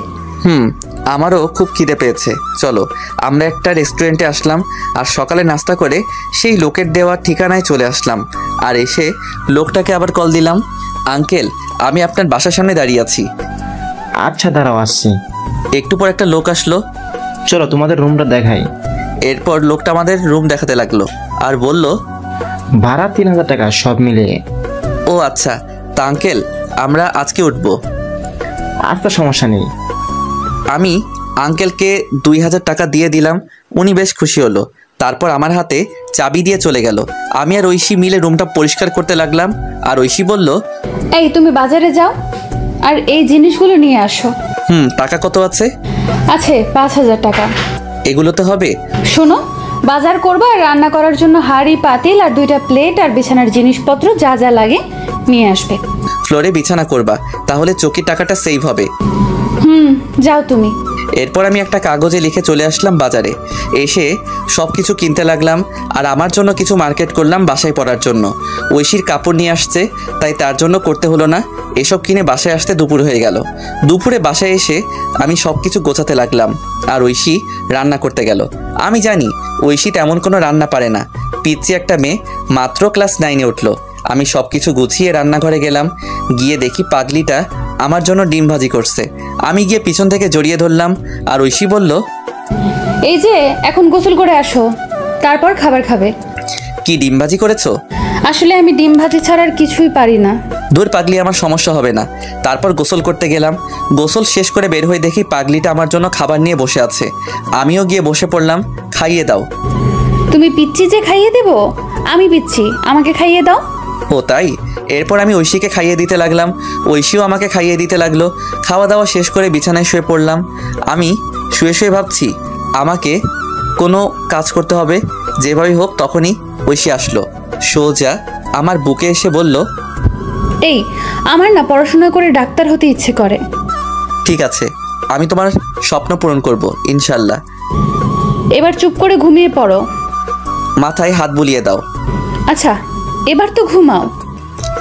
আমারও খুব খিদে পেয়েছে। চলো আমরা একটা রেস্টুরেন্টে আসলাম আর সকালে নাস্তা করে সেই লোকের দেওয়া ঠিকানায় চলে আসলাম। আর এসে লোকটাকে আবার কল দিলাম, আঙ্কেল আমি আপনার বাসার সামনে দাঁড়িয়ে আছি। আচ্ছা দাঁড়াও, আসছি। একটু পর একটা লোক আসলো, চলো তোমাদের রুমটা দেখাই। এরপর লোকটা আমাদের রুম দেখাতে লাগলো আর বলল, ভাড়া 3000 টাকা সব মিলিয়ে। ও আচ্ছা, তা আঙ্কেল আমরা আজকে উঠবো? আচ্ছা সমস্যা নেই। আমি আঙ্কেলকে 2000 টাকা দিয়ে দিলাম। উনি বেশ খুশি হলো। তারপর আমার হাতে চাবি দিয়ে চলে গেল। আমি আর ঐশী মিলে রুমটা পরিষ্কার করতে লাগলাম। আর ঐশী বলল, এই তুমি বাজারে যাও আর এই জিনিসগুলো নিয়ে আসো। টাকা কত আছে? আছে 5000 টাকা। এগুলোতে হবে? শোনো, বাজার করবা আর রান্না করার জন্য হাঁড়ি পাতিল আর 2টা প্লেট আর বিছানার জিনিসপত্র যা যা লাগে নিয়ে আসবে। ফ্লোরে বিছানা করবা, তাহলে চৌকির টাকাটা সেভ হবে। যাও তুমি। এরপর আমি একটা কাগজে লিখে চলে আসলাম বাজারে। এসে সব কিছু কিনতে লাগলাম আর আমার জন্য কিছু মার্কেট করলাম বাসায় পরার জন্য। ঐশীর কাপড় নিয়ে আসছে, তাই তার জন্য করতে হলো না। এসব কিনে বাসায় আসতে দুপুর হয়ে গেল। দুপুরে বাসায় এসে আমি সব কিছু গোছাতে লাগলাম আর ঐশী রান্না করতে গেল। আমি জানি ঐশী তেমন কোনো রান্না পারে না। পিচ্চি একটা মেয়ে, মাত্র ক্লাস 9-এ উঠলো। আমি সব কিছু গুছিয়ে রান্নাঘরে গেলাম। গিয়ে দেখি পাগলিটা আমার জন্য ডিম ভাজি করছে। আমি গিয়ে পিছন থেকে জড়িয়ে ধরলাম আর ঐশী বলল, এই যে এখন গোসল করে আসো, তারপর খাবার খাবে। কি ডিম ভাজি করেছো? আসলে আমি ডিম ভাজি ছাড়া আর কিছুই পারি না। দূর পাগলি, আমার সমস্যা হবে না। তারপর গোসল করতে গেলাম। গোসল শেষ করে বের হয়ে দেখি পাগলিটা আমার জন্য খাবার নিয়ে বসে আছে। আমিও গিয়ে বসে পড়লাম। খাইয়ে দাও। তুমি পিচ্ছি যে খাইয়ে দেব? আমি পিচ্ছি, আমাকে খাইয়ে দাও। ও তাই? এরপর আমি ঐশীকে খাইয়ে দিতে লাগলাম। ঐশীও আমাকে খাইয়ে দিতে লাগলো। খাওয়া দাওয়া শেষ করে বিছানায় শুয়ে পড়লাম। আমি শুয়ে শুয়ে ভাবছি আমাকে কোনো কাজ করতে হবে। যেভাবেই হোক। তখনই ঐশী আসলো, সোজা আমার বুকে এসে বলল, এই আমার না পড়াশোনা করে ডাক্তার হতে ইচ্ছে করে। ঠিক আছে, আমি তোমার স্বপ্ন পূরণ করব ইনশাল্লাহ। এবার চুপ করে ঘুমিয়ে পড়ো। মাথায় হাত বুলিয়ে দাও। আচ্ছা, এবার তো ঘুমাও।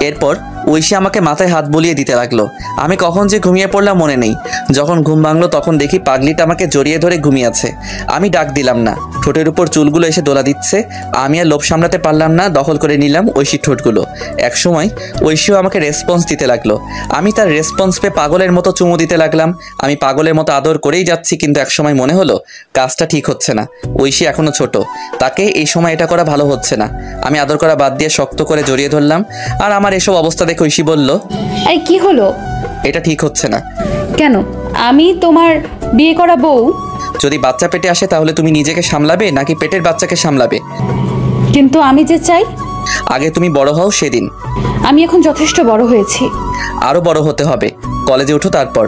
এরপর ঐশী আমাকে মাথায় হাত বুলিয়ে দিতে লাগলো। আমি কখন যে ঘুমিয়ে পড়লাম মনে নেই। যখন ঘুম ভাঙলো তখন দেখি পাগলিটা আমাকে জড়িয়ে ধরে ঘুমিয়ে আছে। আমি ডাক দিলাম না। ঠোঁটের উপর চুলগুলো এসে দোলা দিচ্ছে। আমি আর লোভ সামলাতে পারলাম না, দখল করে নিলাম ঐশীর ঠোঁটগুলো। একসময় ঐশীও আমাকে রেসপন্স দিতে লাগলো। আমি তার রেসপন্স পেয়ে পাগলের মতো চুমু দিতে লাগলাম। আমি পাগলের মতো আদর করেই যাচ্ছি, কিন্তু একসময় মনে হলো কাজটা ঠিক হচ্ছে না। ঐশী এখনো ছোট, তাকে এই সময় এটা করা ভালো হচ্ছে না। আমি আদর করা বাদ দিয়ে শক্ত করে জড়িয়ে ধরলাম। আর আমার এসব অবস্থা দেখে ঐশী বলল, এই কি হলো? এটা ঠিক হচ্ছে না। কেন? আমি তোমার বিয়ে করা বউ। যদি বাচ্চা পেটে আসে তাহলে তুমি নিজেকে সামলাবে নাকি পেটের বাচ্চাকে সামলাবে? কিন্তু আমি যে চাই। আগে তুমি বড় হও সেদিন। আমি এখন যথেষ্ট বড় হয়েছি। আরো বড় হতে হবে। কলেজে উঠো তারপর।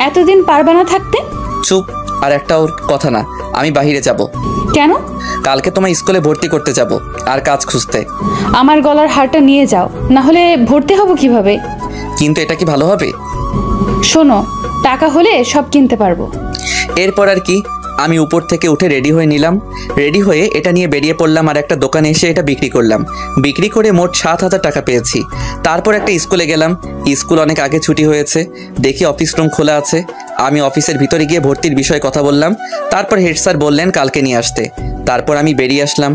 এতদিন পারবা না থাকতে? চুপ। আর একটা ওর কথা না, আমি বাইরে যাব। কেন? কালকে তোমার স্কুলে ভর্তি করতে যাব আর কাজ খুঁজতে। আমার গলার হারটা নিয়ে যাও, না হলে ভর্তি হব কিভাবে? কিন্তু এটা কি ভালো হবে? শোনো, টাকা হলে সব কিনতে পারবো। এরপর আর কি, আমি উপর থেকে উঠে রেডি হয়ে নিলাম। রেডি হয়ে এটা নিয়ে বেরিয়ে পড়লাম আর একটা দোকানে এসে এটা বিক্রি করলাম। বিক্রি করে মোট 7000 টাকা পেয়েছি। তারপর একটা স্কুলে গেলাম। স্কুল অনেক আগে ছুটি হয়েছে। দেখি অফিস রুম খোলা আছে। আমি অফিসের ভিতরে গিয়ে ভর্তির বিষয়ে কথা বললাম। তারপর হেড স্যার বললেন কালকে নিয়ে আসতে। তারপর আমি বেরিয়ে আসলাম।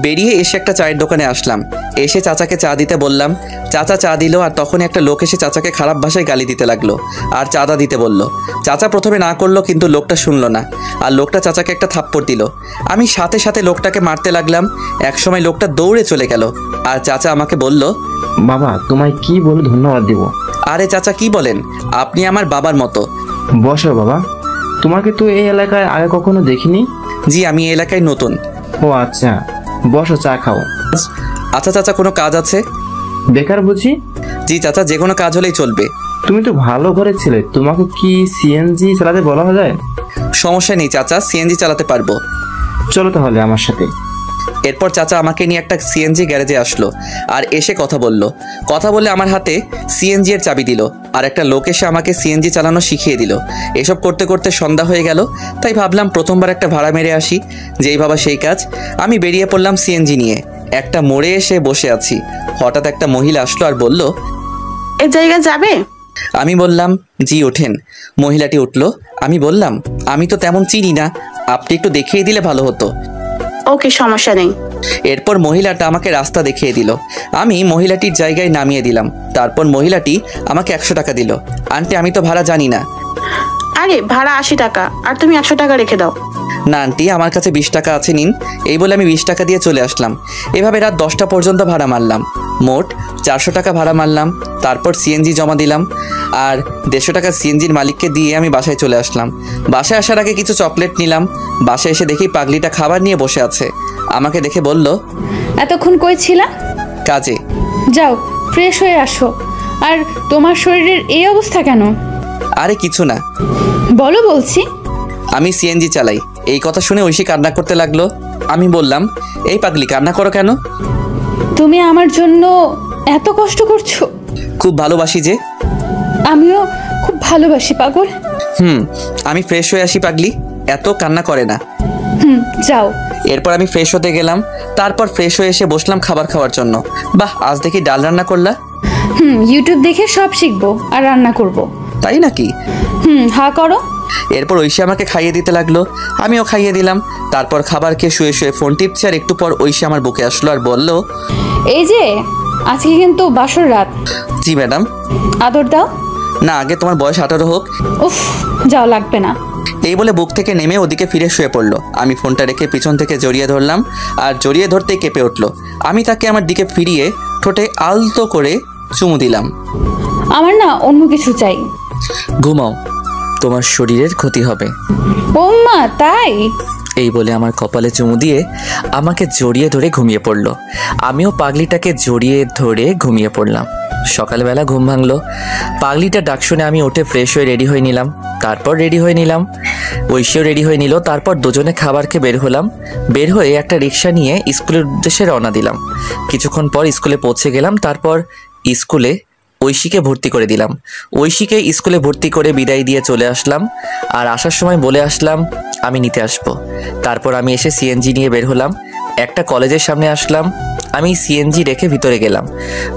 বেরিয়ে এসে একটা চায়ের দোকানে আসলাম। এসে চাচাকে চা দিতে বললাম। চাচা চা দিল আর তখনই একটা লোক এসে চাচাকে খারাপ ভাষায় গালি দিতে লাগলো আর চাঁদা দিতে বলল। চাচা প্রথমে না করলো, কিন্তু লোকটা শুনলো না আর লোকটা চাচাকে একটা থাপ্পড় দিল। আমি সাথে সাথে লোকটাকে মারতে লাগলাম। একসময় লোকটা দৌড়ে চলে গেল আর চাচা আমাকে বলল, বাবা তোমায় কি বলে ধন্যবাদ দিব? আরে চাচা কি বলেন, আপনি আমার বাবার মতো। বসো বাবা, তোমাকে তো এই এলাকায় আগে কখনো দেখিনি। জি, আমি এই এলাকায় নতুন। ও আচ্ছা, বসো চা খাও। আচ্ছা চাচা, কোনো কাজ আছে? বেকার বুঝি? জি চাচা, যে কোনো কাজ হলেই চলবে। তুমি তো ভালো ঘরে ছিলে, তোমাকে কি সিএনজি চালাতে বলা যায়? সমস্যা নেই চাচা, সিএনজি চালাতে পারবো। চলো তাহলে আমার সাথে। এরপর চাচা আমাকে নিয়ে একটা সিএনজি গ্যারেজে আসলো আর এসে কথা বললে আমার হাতে সিএনজি এর চাবি দিল আর একটা লোক এসে আমাকে সিএনজি চালানো শিখিয়ে দিল। এসব করতে করতে সন্ধ্যা হয়ে গেল। তাই ভাবলাম প্রথমবার একটা ভাড়া মেরে আসি। যেই ভাবা সেই কাজ। আমি বেরিয়ে পড়লাম সিএনজি নিয়ে। একটা মোড়ে এসে বসে আছি। হঠাৎ একটা মহিলা আসলো আর বলল, এ জায়গা যাবে? আমি বললাম জি ওঠেন। মহিলাটি উঠলো আমি বললাম, আমি তো তেমন চিনি না, আপনি একটু দেখিয়ে দিলে ভালো হতো। ওকে, সমস্যা নেই। এরপর মহিলাটা আমাকে রাস্তা দেখিয়ে দিল। আমি মহিলাটির জায়গায় নামিয়ে দিলাম। তারপর মহিলাটি আমাকে 100 টাকা দিল। আন্টি, আমি তো ভাড়া জানি না। আরে ভাড়া 80 টাকা, আর তুমি 100 টাকা রেখে দাও। না আন্টি, আমার কাছে 20 টাকা আছে, নিন। এই বলে আমি 20 টাকা দিয়ে চলে আসলাম। এভাবে রাত 10টা পর্যন্ত ভাড়া মারলাম। মোট 400 টাকা ভাড়া মারলাম। তারপর সিএনজি জমা দিলাম, আর 150 টাকা সিএনজির মালিককে দিয়ে আমি বাসায় চলে আসলাম। বাসায় আসার আগে কিছু চকলেট নিলাম। বাসায় এসে দেখি পাগলিটা খাবার নিয়ে বসে আছে। আমাকে দেখে বলল, এতক্ষণ কই ছিলা? কাজে। যাও ফ্রেশ হয়ে আসো। আর তোমার শরীরের এই অবস্থা কেন? আরে কিছু না। বলো বলছি। আমি সিএনজি চালাই। এই কথা শুনে ঐশী কান্না করতে লাগলো। আমি বললাম, এই পাগলি কান্না করো কেন? তুমি আমার জন্য এত কষ্ট করছো? খুব ভালোবাসি যে। আমিও খুব ভালোবাসি পাগল। আমি ফ্রেশ হয়ে আসি পাগলি, এত কান্না করে না। যাও। এরপর আমি ফ্রেশ হতে গেলাম। তারপর ফ্রেশ হয়ে এসে বসলাম খাবার খাওয়ার জন্য। বাহ, আজ দেখি ডাল রান্না করলা। ইউটিউব দেখে সব শিখবো আর রান্না করব। তাই নাকি? হা করো। এরপর ঐশী আমাকে খাইয়ে দিতে লাগলো, আমিও খাইয়ে দিলাম। তারপর খাবার খেয়ে শুয়ে শুয়ে ফোন টিপছে, আর একটু পর ঐশী আমার বুকে আসলো আর বলল, এই যে আজকে কিন্তু বাসর রাত। জি ম্যাডাম। আদর দাও। না, আগে তোমার বয়স 18 হোক। উফ, যাও, লাগবে না। এই বলে বুক থেকে নেমে ওদিকে ফিরে শুয়ে পড়লো। আমি ফোনটা রেখে পিছন থেকে জড়িয়ে ধরলাম, আর জড়িয়ে ধরতেই কেঁপে উঠলো। আমি তাকে আমার দিকে ফিরিয়ে ঠোঁটে আলতো করে চুমু দিলাম। আমার না অন্য কিছু চাই। ঘুমাও, তোমার শরীরের ক্ষতি হবে। ও মা, তাই? এই বলে আমার কপালে চুমু দিয়ে আমাকে জড়িয়ে ধরে ঘুমিয়ে পড়লো। আমিও পাগলিটাকে জড়িয়ে ধরে ঘুমিয়ে পড়লাম। সকালবেলা ঘুম ভাঙলো। পাগলিটা ডাক শুনে আমি উঠে ফ্রেশ হয়ে রেডি হয়ে নিলাম। তারপর রেডি হয়ে নিলাম, ঐশীও রেডি হয়ে নিল। তারপর দুজনে খাবার খেয়ে বের হলাম। বের হয়ে একটা রিক্সা নিয়ে স্কুলের উদ্দেশ্যে রওনা দিলাম। কিছুক্ষণ পর স্কুলে পৌঁছে গেলাম। তারপর স্কুলে ঐশীকে ভর্তি করে দিলাম। ঐশীকে স্কুলে ভর্তি করে বিদায় দিয়ে চলে আসলাম। আর আসার সময় বলে আসলাম আমি নিতে আসবো। তারপর আমি এসে সিএনজি নিয়ে বের হলাম। একটা কলেজের সামনে আসলাম। আমি সিএনজি রেখে ভিতরে গেলাম।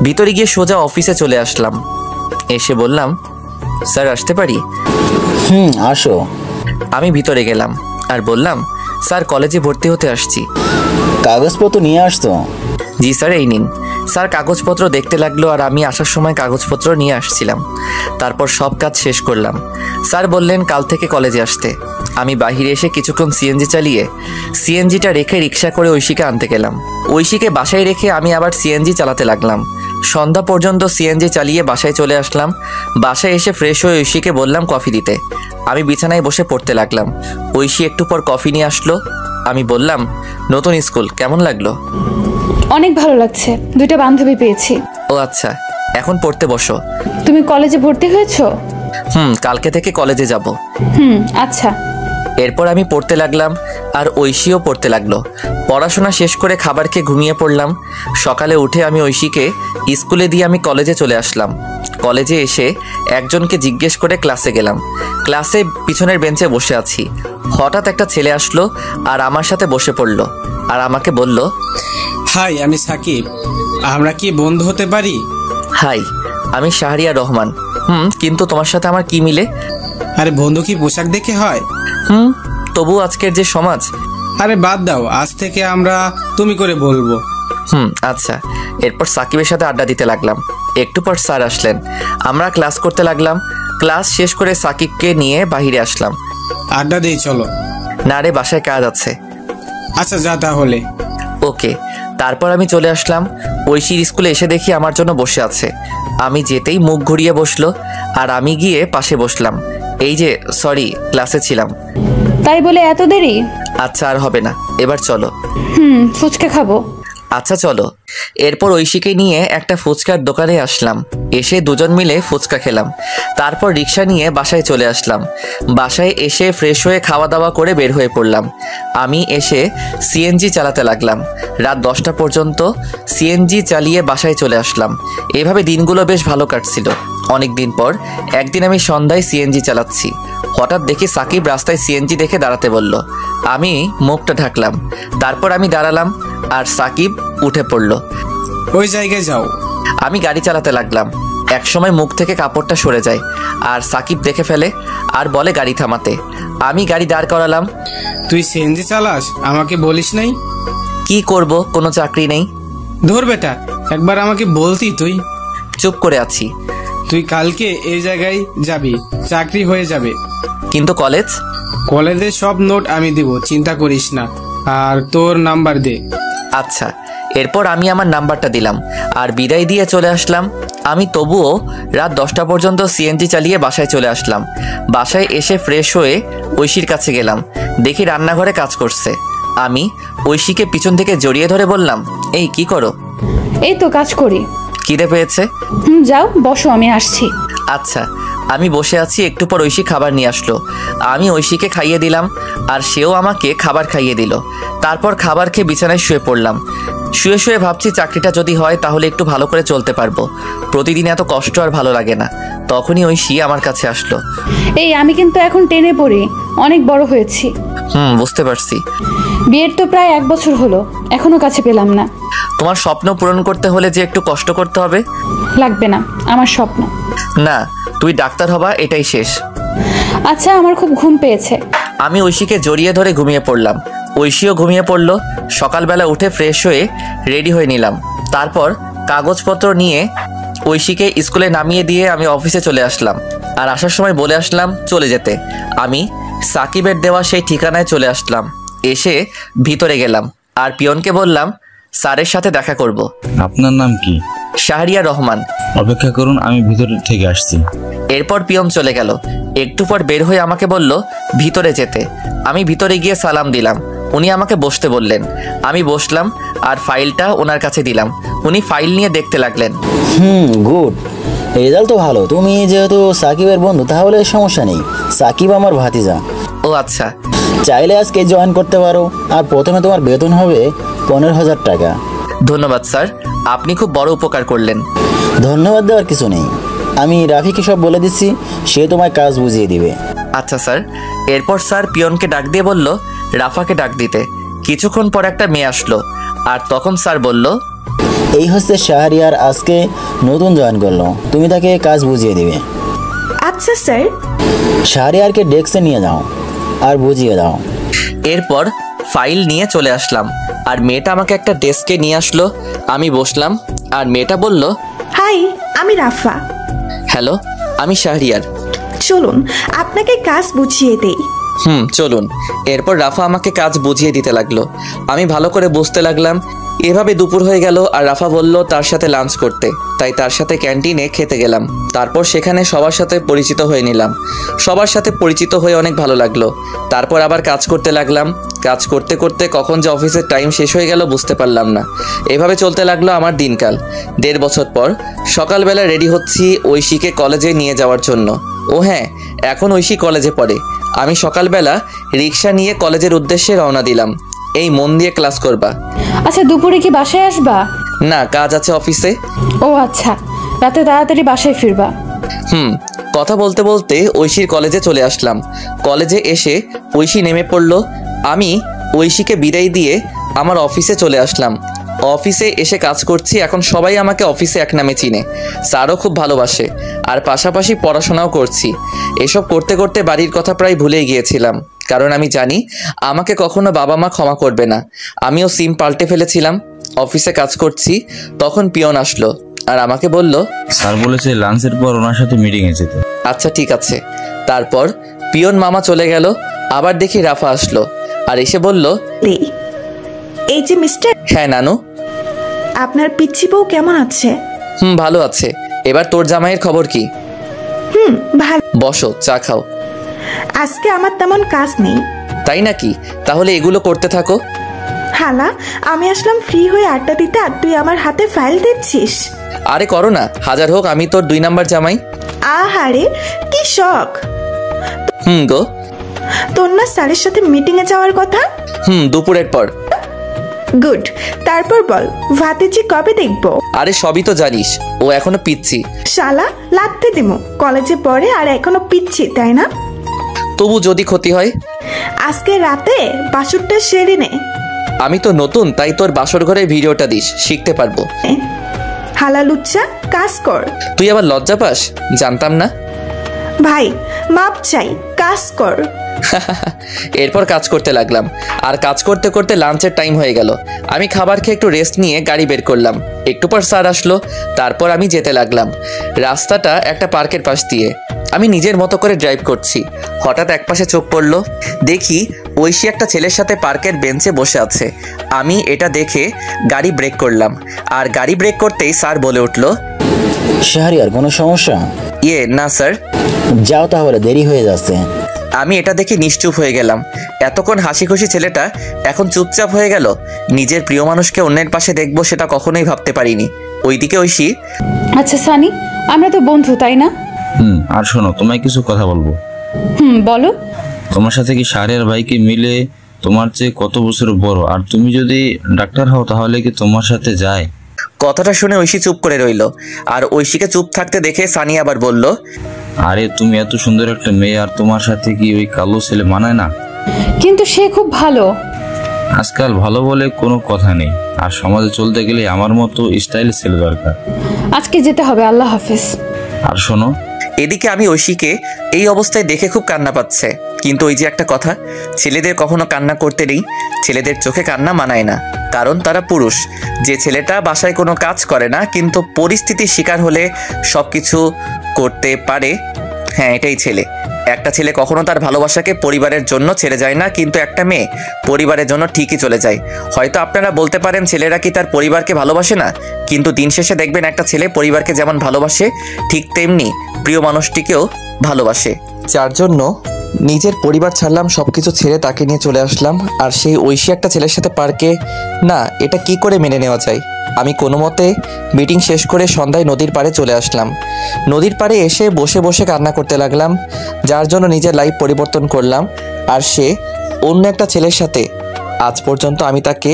ভিতরে গিয়ে সোজা অফিসে চলে আসলাম। এসে বললাম, স্যার আসতে পারি? আসো। আমি ভিতরে গেলাম আর বললাম, স্যার কলেজে ভর্তি হতে আসছি। কাগজপত্র নিয়ে আসতো? জি স্যার, এই নিন। স্যার কাগজপত্র দেখতে লাগলো, আর আমি আসার সময় কাগজপত্র নিয়ে আসছিলাম। তারপর সব কাজ শেষ করলাম। স্যার বললেন কাল থেকে কলেজে আসতে। আমি বাহিরে এসে কিছুক্ষণ সিএনজি চালিয়ে সিএনজিটা রেখে রিক্সা করে ঐশীকে আনতে গেলাম। ঐশীকে বাসায় রেখে আমি আবার সিএনজি চালাতে লাগলাম। সন্ধ্যা পর্যন্ত সিএনজি চালিয়ে বাসায় চলে আসলাম। বাসায় এসে ফ্রেশ হয়ে ঐশীকে বললাম কফি দিতে। আমি বিছানায় বসে পড়তে লাগলাম। ঐশী একটু পর কফি নিয়ে আসলো। আমি বললাম, নতুন স্কুল কেমন লাগলো? অনেক ভালো লাগছে, 2টা বান্ধবী পেয়েছি। ও আচ্ছা, এখন পড়তে বসো। তুমি কলেজে ভর্তি হয়েছো? কালকে থেকে কলেজে যাব। আচ্ছা। এরপর আমি পড়তে লাগলাম, আর ঐশীও পড়তে লাগলো। পড়াশোনা শেষ করে খাবার খেয়ে ঘুমিয়ে পড়লাম। সকালে উঠে আমি ঐশীকে স্কুলে দিয়ে আমি কলেজে চলে আসলাম। কলেজে এসে একজনকে জিজ্ঞেস করে ক্লাসে গেলাম। ক্লাসে পিছনের বেঞ্চে বসে আছি। হঠাৎ একটা ছেলে আসলো আর আমার সাথে বসে পড়লো, আর আমাকে বলল, হাই, আমি সাকিব, আমরা কি বন্ধু হতে পারি? হাই, আমি শাহরিয়া রহমান। কিন্তু তোমার সাথে আমার কি মিলে? আরে বন্ধু কি পোশাক দেখে হয়? তবু আজকের যে সমাজ। আরে বাদ দাও, আজ থেকে আমরা তুমি করে বলবো। আচ্ছা। এরপর সাকিবের সাথে আড্ডা দিতে লাগলাম। একটু পর স্যার আসলেন। আমরা ক্লাস করতে লাগলাম। ক্লাস শেষ করে সাকিবকে নিয়ে বাহিরে আসলাম। আড্ডা দেই চলো। না রে, বাসায় কাজ আছে। আচ্ছা যা তাহলে। ওকে। তারপর আমি চলে আসলাম। ঐশীর স্কুলে এসে দেখি আমার জন্য বসে আছে। আমি যেতেই মুখ ঘুরিয়ে বসলো, আর আমি গিয়ে পাশে বসলাম। এই যে সরি, ক্লাসে ছিলাম। তাই বলে এত দেরি? আচ্ছা, আর হবে না, এবার চলো। ফুচকা খাবো। আচ্ছা চলো। এরপর ঐশীকে নিয়ে একটা ফুচকার দোকানে আসলাম। এসে দুজন মিলে ফুচকা খেলাম। তারপর রিক্সা নিয়ে বাসায় চলে আসলাম। বাসায় এসে ফ্রেশ হয়ে খাওয়া দাওয়া করে বের হয়ে পড়লাম। আমি এসে সিএনজি চালাতে লাগলাম। রাত 10টা পর্যন্ত সিএনজি চালিয়ে বাসায় চলে আসলাম। এভাবে দিনগুলো বেশ ভালো কাটছিল। অনেক দিন পর একদিন আমি সন্ধ্যায় সিএনজি চালাচ্ছি। হঠাৎ দেখি সাকিব রাস্তায় সিএনজি দেখে দাঁড়াতে বলল। আমি মুখটা ঢাকলাম। তারপর আমি দাঁড়ালাম, আর সাকিব উঠে পড়ল। ওই জায়গায় যাও। আমি গাড়ি চালাতে লাগলাম। একসময় মুখ থেকে কাপড়টা সরে যায় আর সাকিব দেখে ফেলে আর বলে গাড়ি থামাতে। আমি গাড়ি দাঁড় করালাম। তুই সিএনজি চালাস, আমাকে বলিস নাই? কি করব, কোনো চাকরি নেই। ধর বেটা, একবার আমাকে বলতি তুই। চুপ করে আছি। তুই কালকে এই জায়গায় যাবি, চাকরি হয়ে যাবে। কিন্তু কলেজ? কলেজের সব নোট আমি দিব, চিন্তা করিস না। আর তোর নাম্বার দে। আচ্ছা। এরপর আমি আমার নাম্বারটা দিলাম আর বিদায় দিয়ে চলে আসলাম। আমি তবুও রাত 10টা পর্যন্ত সিএনজি চালিয়ে বাসায় চলে আসলাম। বাসায় এসে ফ্রেশ হয়ে ঐশীর কাছে গেলাম। দেখি রান্নাঘরে কাজ করছে। আমি ঐশীকে পিছন থেকে জড়িয়ে ধরে বললাম, এই কি করো? এই তো কাজ করি। খিদে পেয়েছে? যাও বসো, আমি আসছি। আচ্ছা। আমি বসে আছি, একটু পর ঐশী খাবার নিয়ে আসলো। আমি ঐশীকে খাইয়ে দিলাম আর সেও আমাকে খাবার খাইয়ে দিল। তারপর খাবার খেয়ে বিছানায় শুয়ে পড়লাম। শুয়ে শুয়ে ভাবছি চাকরিটা যদি হয় তাহলে একটু ভালো করে চলতে পারবো। প্রতিদিন এত কষ্ট আর ভালো লাগে না। তখনই ঐশী আমার কাছে আসলো। এই আমি কিন্তু এখন টেনে পড়ি, অনেক বড় হয়েছি। বুঝতে পারছি। বিয়ের তো প্রায় 1 বছর হলো, এখনো কাছে পেলাম না। তোমার স্বপ্ন পূরণ করতে হলে যে একটু কষ্ট করতে হবে। লাগবে না, আমার স্বপ্ন না, তুই ডাক্তার হবা, এটাই শেষ। আচ্ছা, আমার খুব ঘুম পেয়েছে। আমি ঐশীকে জড়িয়ে ধরে ঘুমিয়ে পড়লাম। ঐশীও ঘুমিয়ে পড়লো। সকালবেলা উঠে ফ্রেশ হয়ে রেডি হয়ে নিলাম। তারপর কাগজপত্র নিয়ে ঐশীকে স্কুলে নামিয়ে দিয়ে আমি অফিসে চলে আসলাম। আর আসার সময় বলে আসলাম চলে যেতে। আমি সাকিবের দেওয়া সেই ঠিকানায় চলে আসলাম। এসে ভিতরে গেলাম আর পিয়নকে বললাম স্যারের সাথে দেখা করব। আপনার নাম কি? শাহরিয়ার রহমান। অপেক্ষা করুন, আমি ভিতর থেকে আসছি। এরপর পিয়ন চলে গেল। একটু পর বের হয়ে আমাকে বলল ভিতরে যেতে। আমি ভিতরে গিয়ে সালাম দিলাম। উনি আমাকে বসতে বললেন। আমি বসলাম আর ফাইলটা ওনার কাছে দিলাম। উনি ফাইল নিয়ে দেখতে লাগলেন। গুড, রেজাল্ট তো ভালো। তুমি যেহেতু সাকিবের বন্ধু তাহলে সমস্যা নেই। সাকিব আমার ভাতিজা। ও আচ্ছা। চাইলে আজকে জয়েন করতে পারো। আর প্রথমে তোমার বেতন হবে 15,000 টাকা। ধন্যবাদ স্যার, আপনি খুব বড় উপকার করলেন। ধন্যবাদ দেওয়ার কিছু নেই, আমি রাফিকে সব বলে দিচ্ছি, সে তোমায় কাজ বুঝিয়ে দিবে। আচ্ছা স্যার। এরপর স্যার পিয়নকে ডাক দিয়ে বলল রাফাকে ডাক দিতে। কিছুক্ষণ পর একটা মেয়ে আসলো আর তখন স্যার বলল, এই হচ্ছে শাহরিয়ার, আজকে নতুন জয়েন করলো, তুমি তাকে কাজ বুঝিয়ে দিবে। আচ্ছা স্যার। শাহরিয়ারকে ডেস্কে নিয়ে যাও আর বুঝিয়ে দাও। এরপর ফাইল নিয়ে চলে আসলাম আর মেয়েটা আমাকে একটা ডেস্কে নিয়ে আসলো। আমি বসলাম আর মেয়েটা বলল, হাই, আমি রাফা। হ্যালো, আমি শাহরিয়ার। চলুন আপনাকে কাজ বুঝিয়ে দেই। চলুন। এরপর রাফা আমাকে কাজ বুঝিয়ে দিতে লাগলো। আমি ভালো করে বুঝতে লাগলাম। এভাবে দুপুর হয়ে গেল আর রাফা বলল তার সাথে লাঞ্চ করতে, তাই তার সাথে ক্যান্টিনে খেতে গেলাম। তারপর সেখানে সবার সাথে পরিচিত হয়ে নিলাম। সবার সাথে পরিচিত হয়ে অনেক ভালো লাগলো। তারপর আবার কাজ করতে লাগলাম। কাজ করতে করতে কখন যে অফিসের টাইম শেষ হয়ে গেল বুঝতে পারলাম না। এভাবে চলতে লাগলো আমার দিনকাল। 1.5 বছর পর সকালবেলা রেডি হচ্ছি ঐশীকে কলেজে নিয়ে যাওয়ার জন্য। ও হ্যাঁ, এখন ঐশী কলেজে পড়ে। আমি সকালবেলা রিক্সা নিয়ে কলেজের উদ্দেশ্যে রওনা দিলাম। এই মন দিয়ে ক্লাস করবা। আচ্ছা, দুপুরে কি বাসায় আসবা? না, কাজ আছে অফিসে। ও আচ্ছা, রাতে তাড়াতাড়ি বাসায় ফিরবা। কথা বলতে বলতে ঐশীর কলেজে চলে আসলাম। কলেজে এসে ঐশী নেমে পড়লো। আমি ঐশীকে বিদায় দিয়ে আমার অফিসে চলে আসলাম। অফিসে এসে কাজ করছি। এখন সবাই আমাকে অফিসে এক নামে চিনে। স্যারও খুব ভালোবাসে আর পাশাপাশি পড়াশোনাও করছি। এসব করতে করতে বাড়ির কথা প্রায় ভুলেই গিয়েছিলাম, কারণ আমি জানি আমাকে কখনো বাবা মা ক্ষমা করবে না। আমিও সিম পাল্টে ফেলেছিলাম। অফিসে কাজ করছি, তখন পিয়ন আসলো আর আমাকে বলল, স্যার বলেছে লাঞ্চের পর ওনার সাথে মিটিং আছে। তো আচ্ছা ঠিক আছে। তারপর পিয়ন মামা চলে গেল। আবার দেখি রাফা আসলো আর এসে বলল, এই যে মিস্টার। হ্যাঁ নানু। আপনার পিচ্চি বউ কেমন আছে? ভালো আছে। এবার তোর জামাইয়ের খবর কি? ভালো। বসো, চা খাও। আজকে আমার তেমন কাজ নেই। তাই নাকি? তাহলে এগুলো করতে থাকো। হালা, আমি আসলাম ফ্রি হয়ে আড্ডা দিতে আর তুই আমার হাতে ফাইল দিচ্ছিস। আরে করো না, হাজার হোক আমি তোর 2 নাম্বার জামাই। আহারে কি শখ। গো। তোর না স্যারের সাথে মিটিং এ যাওয়ার কথা? দুপুরের পর। গুড। তারপর বল, ভাতিজি কবে দেখবো? আরে সবই তো জানিস, ও এখনো পিচ্ছি। শালা, লাগতে দিমু। কলেজে পড়ে আর এখনো পিচ্ছি, তাই না? তবু যদি ক্ষতি হয়? আজকে রাতে বাসুরটা সেরে নে। আমি তো নতুন, তাই তোর বাসর ঘরে ভিডিওটা দিস, শিখতে পারবো। হালালুচ্চা, কাজ কর। তুই আবার লজ্জা পাস? জানতাম না। ভাই মাপ চাই, কাজ কর। এরপর কাজ করতে লাগলাম, আর কাজ করতে করতে লাঞ্চের টাইম হয়ে গেল। আমি খাবার খেয়ে একটু রেস্ট নিয়ে গাড়ি বের করলাম। একটু পর স্যার আসলো, তারপর আমি যেতে লাগলাম। রাস্তাটা একটা পার্কের পাশ দিয়ে। আমি নিজের মতো করে ড্রাইভ করছি। হঠাৎ একপাশে চোখ পড়লো, দেখি ঐশী একটা ছেলের সাথে পার্কের বেঞ্চে বসে আছে। আমি এটা দেখে গাড়ি ব্রেক করলাম, আর গাড়ি ব্রেক করতেই স্যার বলে উঠলো, শাহরিয়ার কোনো সমস্যা? না স্যার। যাও তাহলে, দেরি হয়ে যাচ্ছে। আমি এটা দেখে নিশ্চুপ হয়ে গেলাম। এতক্ষণ হাসি খুশি ছেলেটা এখন চুপচাপ হয়ে গেল। নিজের প্রিয় মানুষকে অন্যের পাশে দেখবো সেটা কখনোই ভাবতে পারিনি। ওইদিকে ঐশী, আচ্ছা সানি, আমরা তো বন্ধু তাই না? আর শোনো, তোমায় কিছু কথা বলবো। বলো। তোমার সাথে কি শাহরিয়ার ভাইকে মিলে তোমার চেয়ে কত বছর বড়, আর তুমি যদি ডাক্তার হও তাহলে কি তোমার সাথে যায়? কথাটা শুনে ঐশী চুপ করে রইল, আর ঐশীকে চুপ থাকতে দেখে সানি আবার বলল, আরে তুমি এত সুন্দর একটা মেয়ে, আর তোমার সাথে কি ওই কালো ছেলে মানায় না? কিন্তু সে খুব ভালো। আজকাল ভালো বলে কোনো কথা নেই, আর সমাজে চলতে গেলে আমার মতো স্টাইল ছেলে দরকার। আজকে যেতে হবে, আল্লাহ হাফেজ। আর শোনো। এদিকে আমি ঐশীকে এই অবস্থায় দেখে খুব কান্না পাচ্ছে। কিন্তু ওই যে একটা কথা, ছেলেদের কখনো কান্না করতে নেই। ছেলেদের চোখে কান্না মানায় না, কারণ তারা পুরুষ। যে ছেলেটা বাসায় কোনো কাজ করে না কিন্তু পরিস্থিতির শিকার হলে সবকিছু করতে পারে, হ্যাঁ এটাই ছেলে। একটা ছেলে কখনো তার ভালোবাসাকে পরিবারের জন্য ছেড়ে যায় না, কিন্তু একটা মেয়ে পরিবারের জন্য ঠিকই চলে যায়। হয়তো আপনারা বলতে পারেন ছেলেরা কি তার পরিবারকে ভালোবাসে না, কিন্তু দিন শেষে দেখবেন একটা ছেলে পরিবারকে যেমন ভালোবাসে ঠিক তেমনি প্রিয় মানুষটিকেও ভালোবাসে। যার জন্য নিজের পরিবার ছাড়লাম, সবকিছু ছেড়ে তাকে নিয়ে চলে আসলাম। আর সেই ঐশী একটা ছেলের সাথে পার্কে, না এটা কি করে মেনে নেওয়া যায়। আমি কোনো মতে মিটিং শেষ করে সন্ধ্যায় নদীর পাড়ে চলে আসলাম। নদীর পাড়ে এসে বসে বসে কান্না করতে লাগলাম, যার জন্য নিজের লাইফ পরিবর্তন করলাম। আর সে অন্য একটা ছেলের সাথে। আজ পর্যন্ত আমি তাকে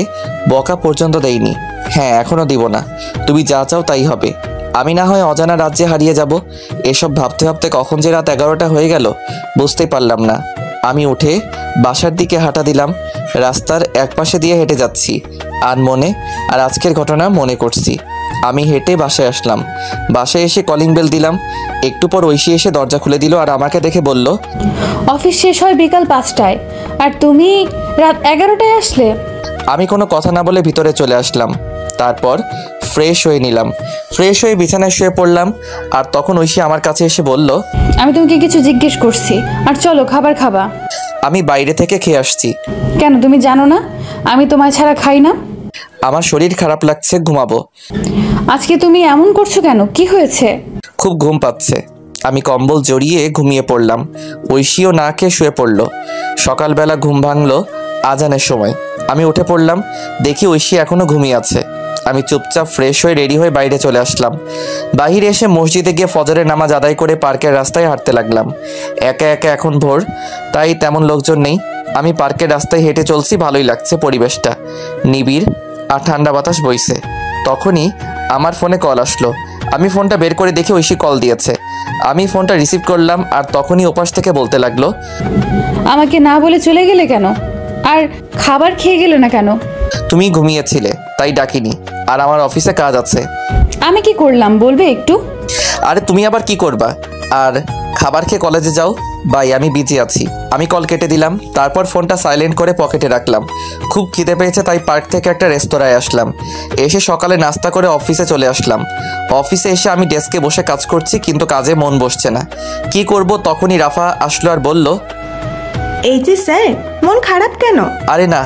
বকা পর্যন্ত দেইনি, হ্যাঁ এখনও দিব না। তুমি যা চাও তাই হবে। আমি না হয় অজানা রাজ্যে হারিয়ে যাব। এসব ভাবতে ভাবতে কখন যে রাত 11টা হয়ে গেল বুঝতেই পারলাম না। আমি উঠে বাসার দিকে হাঁটা দিলাম। রাস্তার একপাশে দিয়ে হেঁটে যাচ্ছি আর আজকের ঘটনা মনে করছি। আমি হেঁটে বাসায় আসলাম। বাসায় এসে কলিং বেল দিলাম। একটু পর ঐশী এসে দরজা খুলে দিল, আর আমাকে দেখে বলল, অফিস শেষ হয় বিকাল 5টায়, আর তুমি রাত 11টায় আসলে? আমি কোনো কথা না বলে ভিতরে চলে আসলাম। তারপর ফ্রেশ হয়ে নিলাম। ফ্রেশ হয়ে বিছানায় শুয়ে পড়লাম। আর তখন ঐশী আমার কাছে এসে বলল, আমি তোমাকে কিছু জিজ্ঞেস করছি, আর চলো খাবার খাবা। আমি বাইরে থেকে খেয়ে আসছি। কেন, তুমি জানো না আমি তোমায় ছাড়া খাই না? আমার শরীর খারাপ লাগছে, ঘুমাবো। আজকে তুমি এমন করছো কেন, কি হয়েছে? খুব ঘুম পাচ্ছে। আমি কম্বল জড়িয়ে ঘুমিয়ে পড়লাম। ঐশীও না খেয়ে শুয়ে পড়ল। সকালবেলা ঘুম ভাঙলো আজানের সময়। আমি উঠে পড়লাম, দেখি ঐশী এখনো ঘুমিয়ে আছে। আমি চুপচাপ ফ্রেশ হয়ে রেডি হয়ে বাইরে চলে আসলাম। বাহিরে এসে মসজিদে গিয়ে ফজরের নামাজ আদায় করে পার্কের রাস্তায় হাঁটতে লাগলাম। একা একা, এখন ভোর, তাই তেমন লোকজন নেই। আমি পার্কের রাস্তায় হেঁটে চলছি, ভালোই লাগছে পরিবেশটা, নিবিড় আর ঠান্ডা বাতাস বইছে। তখনই আমার ফোনে কল আসলো। আমি ফোনটা বের করে দেখি ঐশী কল দিয়েছে। আমি ফোনটা রিসিভ করলাম, আর তখনই ওপাশ থেকে বলতে লাগলো, আমাকে না বলে চলে গেলে কেন, আর খাবার খেয়ে গেলে না কেন? তুমি ঘুমিয়েছিলে তাই ডাকিনি, আর আমার অফিসে কাজ আছে। আমি কি করলাম বলবে একটু? আরে তুমি আবার কি করবা, আর খাবার খেয়ে কলেজে যাও। বাই, আমি বিজি আছি। আমি কল কেটে দিলাম। তারপর ফোনটা সাইলেন্ট করে পকেটে রাখলাম। খুব খিদে পেয়েছে তাই পার্ক থেকে একটা রেস্তোরাঁয় আসলাম। এসে সকালে নাস্তা করে অফিসে চলে আসলাম। অফিসে এসে আমি ডেস্কে বসে কাজ করছি, কিন্তু কাজে মন বসছে না। কি করব, তখনই রাফা আসলো আর বলল, এই যে স্যার, মন খারাপ কেন? আরে না,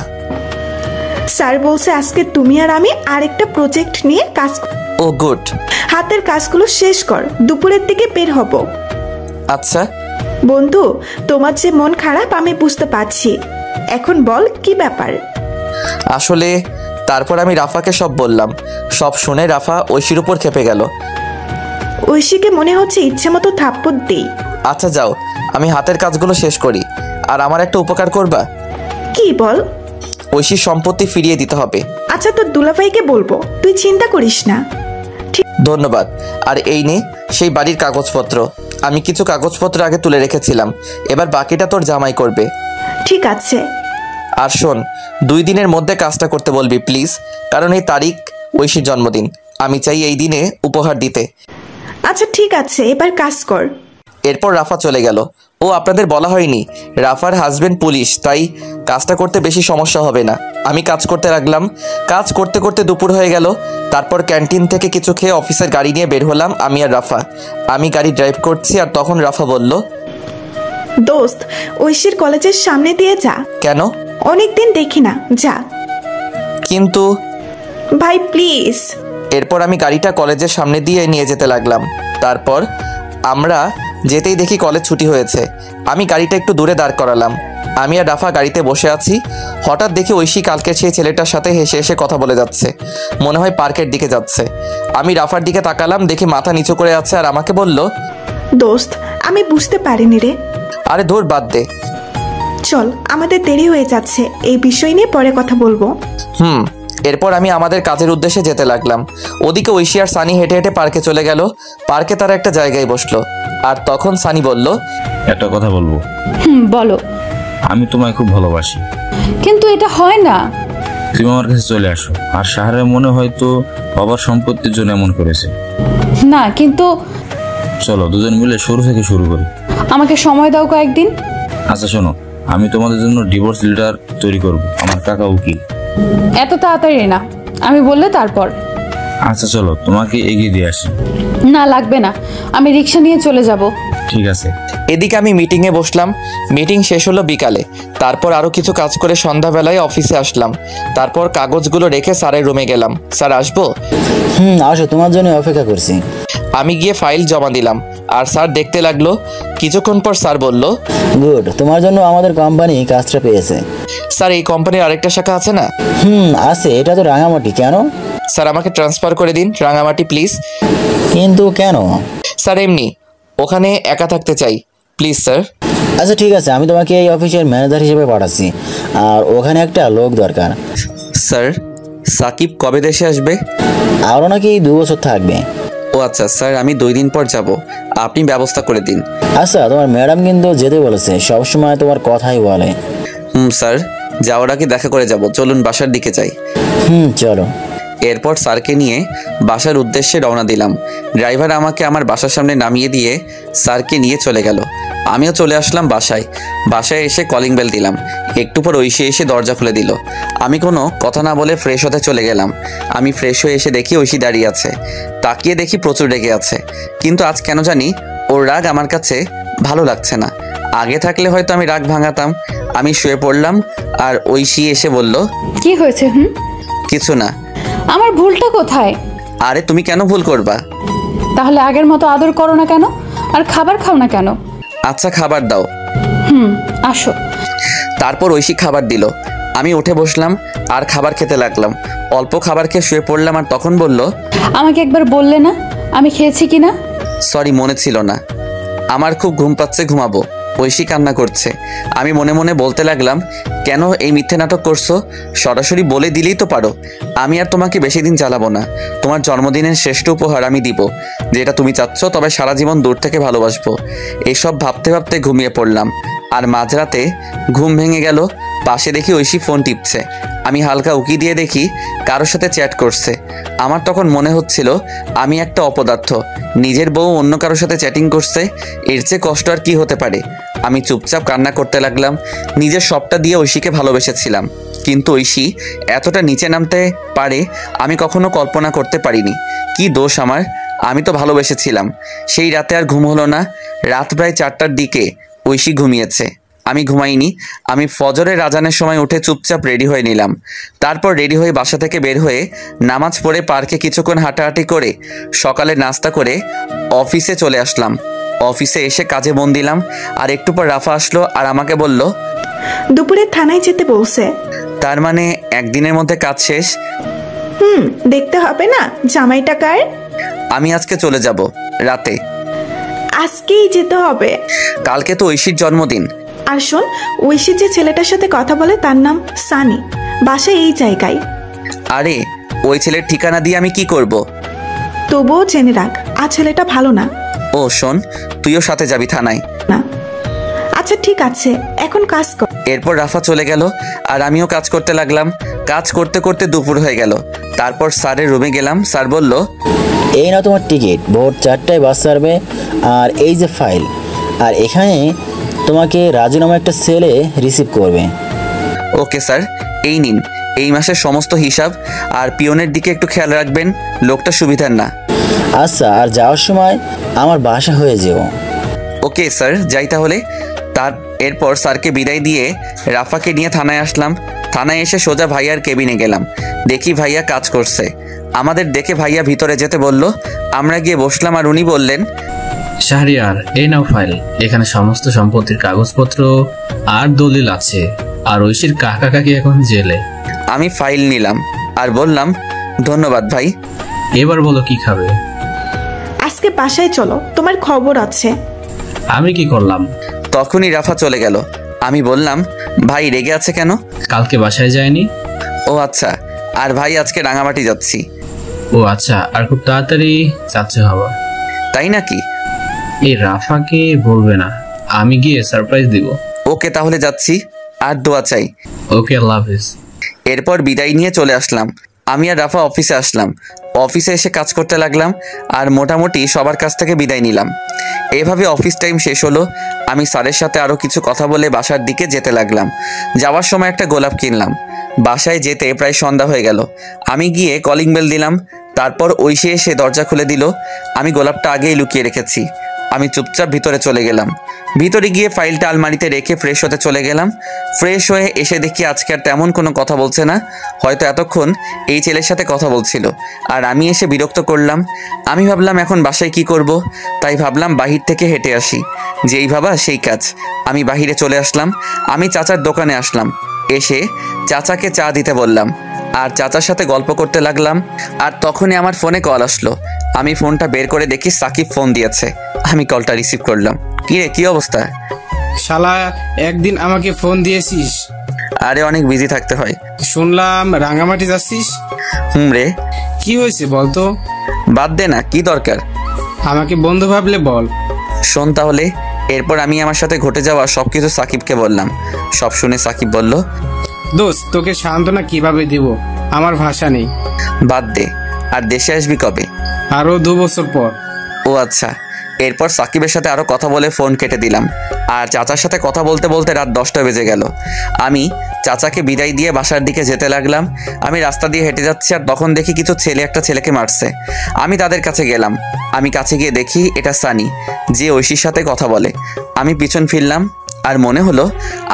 স্যার বলছে আজকে তুমি আর আমি আরেকটা প্রজেক্ট নিয়ে কাজ। ও গুড। হাতের কাজগুলো শেষ কর, দুপুরের দিকে বের হব। আচ্ছা বন্ধু, তোমার যে মন খারাপ আমি বুঝতে পারছি। এখন বল কি ব্যাপার? আসলে তারপর আমি রাফাকে সব বললাম। সব শুনে রাফা ঐশীর উপর খেপে গেল। ঐশীকে মনে হচ্ছে ইচ্ছে মতো থাপ্পড় দেই। আচ্ছা যাও, আমি হাতের কাজগুলো শেষ করি। আর আমার একটা উপকার করবা? কি বল? ঐশীর সম্পত্তি ফিরিয়ে দিতে হবে। আচ্ছা, তোর দুলাভাইকে বলবো, তুই চিন্তা করিস না। ধন্যবাদ। আর এই নে সেই বাড়ির কাগজপত্র। আমি কিছু কাগজপত্র আগে তুলে রেখেছিলাম, এবার বাকিটা তোর জামাই করবে। ঠিক আছে। আর শোন, 2 দিনের মধ্যে কাজটা করতে বলবি প্লিজ, কারণ এই তারিখ ঐশীর জন্মদিন। আমি চাই এই দিনে উপহার দিতে। আচ্ছা ঠিক আছে, এবার কাজ কর। এরপর রাফা চলে গেল। ও আপনাদের বলা হয়নি, রাফার হাজবেন্ড পুলিশ, তাই কাজটা করতে বেশি সমস্যা হবে না। আমি কাজ করতে লাগলাম। কাজ করতে করতে দুপুর হয়ে গেল। তারপর ক্যান্টিন থেকে কিছু খেয়ে অফিসের গাড়ি নিয়ে বের হলাম আমি আর রাফা। আমি গাড়ি ড্রাইভ করছি আর তখন রাফা বলল, দোস্ত ঐশীর কলেজের সামনে দিয়ে যা। কেন? অনেকদিন দেখি না, যা। কিন্তু ভাই প্লিজ। এরপর আমি গাড়িটা কলেজের সামনে দিয়ে নিয়ে যেতে লাগলাম। তারপর আমরা যেতেই দেখি কলেজ ছুটি হয়েছে। আমি গাড়িটা একটু দূরে দাঁড় করালাম। আমি আর রাফা গাড়িতে বসে আছি। হঠাৎ দেখি ঐশী কালকের সেই ছেলেটার সাথে হেসে হেসে কথা বলে যাচ্ছে। মনে হয় পার্কের দিকে যাচ্ছে। আমি রাফার দিকে তাকালাম, দেখি মাথা নিচু করে আছে আর আমাকে বলল, দোস্ত আমি বুঝতে পারিনি রে। আরে ধুর, বাদ দে। চল, আমাদের দেরি হয়ে যাচ্ছে, এই বিষয় নিয়ে পরে কথা বলবো। এরপর আমি আমাদের কাজের উদ্দেশ্যে যেতে লাগলাম। ওদিকে ঐশী আর সানি হেঁটে হেঁটে পার্কে চলে গেল। পার্কে তারা একটা জায়গায় বসলো। আর তখন সানি বলল, একটা কথা বলবো। বলো। আমি তোমায় খুব ভালোবাসি। কিন্তু এটা হয় না। তুমি আমার কাছে চলে আসো। আর শাহরের মনে হয়তো বাবার সম্পত্তির জন্য এমন করেছে। না কিন্তু চলো দুজন মিলে শুরু থেকে শুরু করি। আমাকে সময় দাও কয়েকদিন। আচ্ছা শোনো, আমি তোমাদের জন্য ডিভোর্স লেটার তৈরি করব। আমার কাকা উকিল। এত তাড়াতাড়ি না, আমি বললে তারপর। আচ্ছা চলো তোমাকে এগিয়ে দিয়ে আসি। না লাগবে না, আমি রিক্সা নিয়ে চলে যাব। ঠিক আছে। এদিকে আমি মিটিংয়ে বসলাম। মিটিং শেষ হলো বিকালে। তারপর আরও কিছু কাজ করে সন্ধ্যাবেলায় অফিসে আসলাম। তারপর কাগজগুলো রেখে স্যারের রুমে গেলাম। স্যার আসবো? আসো, তোমার জন্য অপেক্ষা করছি। আমি গিয়ে ফাইল জমা দিলাম আর স্যার দেখতে লাগলো। কিছুক্ষণ পর স্যার বলল, গুড, তোমার জন্য আমাদের কোম্পানি কাজটা পেয়েছে। স্যার এই কোম্পানির আরেকটা শাখা আছে না? আছে, এটা তো রাঙামাটি। কেন? স্যার আমাকে ট্রান্সফার করে দিন রাঙামাটি প্লিজ। কিন্তু কেন? স্যার এমনি, ওখানে একা থাকতে চাই, প্লিজ স্যার। আচ্ছা ঠিক আছে, আমি তোমাকে এই অফিসের ম্যানেজার হিসেবে পাঠাচ্ছি। আর ওখানে একটা লোক দরকার। স্যার সাকিব কবে দেশে আসবে? আরও নাকি 2 বছর থাকবে। ও আচ্ছা স্যার, আমি 2 দিন পর যাব, আপনি ব্যবস্থা করে দিন। আচ্ছা, তোমার ম্যাডাম কিন্তু যেতে বলেছে, সবসময় তোমার কথাই বলে। স্যার যাওয়ার আগে দেখা করে যাব, চলুন বাসার দিকে যাই। চলো। এরপর স্যারকে নিয়ে বাসার উদ্দেশ্যে রওনা দিলাম। ড্রাইভার আমাকে আমার বাসার সামনে নামিয়ে দিয়ে স্যারকে নিয়ে চলে গেল। আমিও চলে আসলাম বাসায়। বাসায় এসে কলিং বেল দিলাম। একটু পর ঐশী এসে দরজা খুলে দিল। আমি কোনো কথা না বলে ফ্রেশ হতে চলে গেলাম। আমি ফ্রেশ হয়ে এসে দেখি ঐশী দাঁড়িয়ে আছে। তাকিয়ে দেখি প্রচুর রেগে আছে। কিন্তু আজ কেন জানি ওর রাগ আমার কাছে ভালো লাগছে না। আগে থাকলে হয়তো আমি রাগ ভাঙাতাম। আমি শুয়ে পড়লাম আর ঐশী এসে বলল, কি হয়েছে? কিছু না। আমার ভুলটা কোথায়? আরে তুমি কেন ভুল করবা? তাহলে আগের মতো আদর করো না কেন? আর খাবার খাও না কেন? আচ্ছা খাবার দাও। আসো। তারপর ঐশী খাবার দিল। আমি উঠে বসলাম আর খাবার খেতে লাগলাম। অল্প খাবার খেয়ে শুয়ে পড়লাম আর তখন বলল, আমাকে একবার বললে না আমি খেয়েছি কিনা? সরি, মনে ছিল না। আমার খুব ঘুম পাচ্ছে, ঘুমাবো। ঐশী কান্না করছে। আমি মনে মনে বলতে লাগলাম, কেন এই মিথ্যে নাটক করছো? সরাসরি বলে দিলেই তো পারো। আমি আর তোমাকে বেশি দিন জ্বালাবো না। তোমার জন্মদিনের শ্রেষ্ঠ উপহার আমি দিব, যেটা তুমি চাচ্ছ, তবে সারা জীবন দূর থেকে ভালোবাসবো। এসব ভাবতে ভাবতে ঘুমিয়ে পড়লাম। আর মাঝরাতে ঘুম ভেঙে গেল। পাশে দেখি ঐশী ফোন টিপছে। আমি হালকা উকি দিয়ে দেখি কারোর সাথে চ্যাট করছে। আমার তখন মনে হচ্ছিল আমি একটা অপদার্থ, নিজের বউ অন্য কারোর সাথে চ্যাটিং করছে। এর চেয়ে কষ্ট আর কি হতে পারে? আমি চুপচাপ কান্না করতে লাগলাম। নিজের সবটা দিয়ে ঐশীকে ভালোবেসেছিলাম, কিন্তু ঐশী এতটা নিচে নামতে পারে আমি কখনো কল্পনা করতে পারিনি। কি দোষ আমার? আমি তো ভালোবেসেছিলাম। সেই রাতে আর ঘুম হলো না। রাত প্রায় 4টার দিকে ঐশী ঘুমিয়েছে, আমি ঘুমাইনি। আমি ফজরের আজানের সময় উঠে চুপচাপ রেডি হয়ে নিলাম। তারপর রেডি হয়ে বাসা থেকে বের হয়ে নামাজ পড়ে পার্কে কিছুক্ষণ হাঁটাহাঁটি করে সকালে নাস্তা করে অফিসে চলে আসলাম। অফিসে এসে কাজে মন দিলাম। আর একটু পর রাফা আসলো আর আমাকে বলল, দুপুরে থানায় যেতে বলছে। তার মানে একদিনের মধ্যে কাজ শেষ? দেখতে হবে না জামাইটা কার। আমি আজকে চলে যাব রাতে। আজকেই যেতে হবে? কালকে তো ঐশীর জন্মদিন। আর শোন, ঐশী যে ছেলেটার সাথে কথা বলে তার নাম সানি, বাসা এই জায়গায়। আরে ওই ছেলের ঠিকানা দিয়ে আমি কি করব? তবুও জেনে রাখ, আর ছেলেটা ভালো না। ও শোন, তুইও সাথে যাবি থানায়? না। আচ্ছা আচ্ছা ঠিক আছে, এখন কাজ কর। এরপর রাফা চলে গেল আর আমিও কাজ করতে লাগলাম। কাজ করতে করতে দুপুর হয়ে গেল। তারপর স্যারের রুমে গেলাম। স্যার বলল, এই না তোমার টিকিট, ভোর 4টায় বাস ছাড়বে। আর এই যে ফাইল, আর এখানে তোমাকে রাজু নামে একটা ছেলে রিসিভ করবে। ওকে স্যার, এই নিন এই মাসের সমস্ত হিসাব, আর পিয়নের দিকে একটু খেয়াল রাখবেন, লোকটা সুবিধার না। আচ্ছা, আর যাওয়ার সময় আমার বাসা হয়ে যেও। ওকে স্যার, যাই তাহলে। এরপর স্যারকে বিদায় দিয়ে রাফাকে নিয়ে থানায় আসলাম। থানায় এসে সোজা ভাইয়ার কেবিনে গেলাম। দেখি ভাইয়া কাজ করছে। আমাদের দেখে ভাইয়া ভিতরে যেতে বলল। আমরা গিয়ে বসলাম আর উনি বললেন, শাহরিয়ার, এই নাও ফাইল। এখানে সমস্ত সম্পত্তির কাগজপত্র আর দলিল আছে। আর ঐশীর কাকা কাকি এখন জেলে। আমি ফাইল নিলাম আর বললাম, ধন্যবাদ ভাই। এবার বলো কি খাবে? আজকে বাসায় চলো, তোমার খবর আছে। আমি কি করলাম? তখনই রাফা চলে গেল। আমি বললাম, ভাই রেগে আছে কেন? কালকে বাসায় যায়নি। ও আচ্ছা, আর ভাই আজকে রাঙামাটি যাচ্ছি। ও আচ্ছা, আর খুব তাড়াতাড়ি যাচ্ছে হবা। তাই নাকি? এই রাফাকে বলবে না, আমি গিয়ে সারপ্রাইজ দিব। ওকে তাহলে যাচ্ছি, আর দোয়া চাই। ওকে, আল্লাহ হাফেজ। এরপর বিদায় নিয়ে চলে আসলাম। আমি আর রাফা অফিসে আসলাম। অফিসে এসে কাজ করতে লাগলাম আর মোটামুটি সবার কাছ থেকে বিদায় নিলাম। এভাবে অফিস টাইম শেষ হলো। আমি স্যারের সাথে আরও কিছু কথা বলে বাসার দিকে যেতে লাগলাম। যাওয়ার সময় একটা গোলাপ কিনলাম। বাসায় যেতে প্রায় সন্ধ্যা হয়ে গেল। আমি গিয়ে কলিং বেল দিলাম। তারপর ঐশী এসে দরজা খুলে দিল। আমি গোলাপটা আগেই লুকিয়ে রেখেছি। আমি চুপচাপ ভিতরে চলে গেলাম। ভিতরে গিয়ে ফাইলটা আলমারিতে রেখে ফ্রেশ হতে চলে গেলাম। ফ্রেশ হয়ে এসে দেখি আজকে আর তেমন কোনো কথা বলছে না। হয়তো এতক্ষণ এই ছেলের সাথে কথা বলছিল আর আমি এসে বিরক্ত করলাম। আমি ভাবলাম এখন বাসায় কি করব, তাই ভাবলাম বাহির থেকে হেঁটে আসি। যেই ভাবা সেই কাজ। আমি বাহিরে চলে আসলাম। আমি চাচার দোকানে আসলাম। এসে চাচাকে চা দিতে বললাম আর চাচার সাথে গল্প করতে লাগলাম। আর তখনই আমার ফোনে কল আসলো। আমি ফোনটা বের করে দেখি সাকিব ফোন দিয়েছে। আমি কলটা রিসিভ করলাম। কি রে, কি অবস্থা? শালা, একদিন আমাকে ফোন দিয়েছিস? আরে অনেক বিজি থাকতে হয়। শুনলাম রাঙামাটি যাচ্ছিস। রে, কি হয়েছে বলতো? বাদ দে না, কি দরকার? আমাকে বন্ধু ভাবলে বল। শোন তাহলে। এরপর আমি আমার সাথে ঘটে যাওয়া সবকিছু সাকিবকে বললাম। সব শুনে সাকিব বলল, দোস্ত, তোকে সান্ত্বনা কিভাবে দিব, আমার ভাষা নেই। বাদ দে। আর দেশে আসবি কবে? আরো 2 বছর পর। ও আচ্ছা। এরপর সাকিবের সাথে আরো কথা বলে ফোন কেটে দিলাম। আর চাচার সাথে কথা বলতে বলতে রাত 10টা বেজে গেল। আমি চাচাকে বিদায় দিয়ে বাসার দিকে যেতে লাগলাম। আমি রাস্তা দিয়ে হেঁটে যাচ্ছি আর তখন দেখি কিছু ছেলে একটা ছেলেকে মারছে। আমি তাদের কাছে গেলাম। আমি কাছে গিয়ে দেখি এটা সানি, যে ঐশীর সাথে কথা বলে। আমি পিছন ফিরলাম আর মনে হলো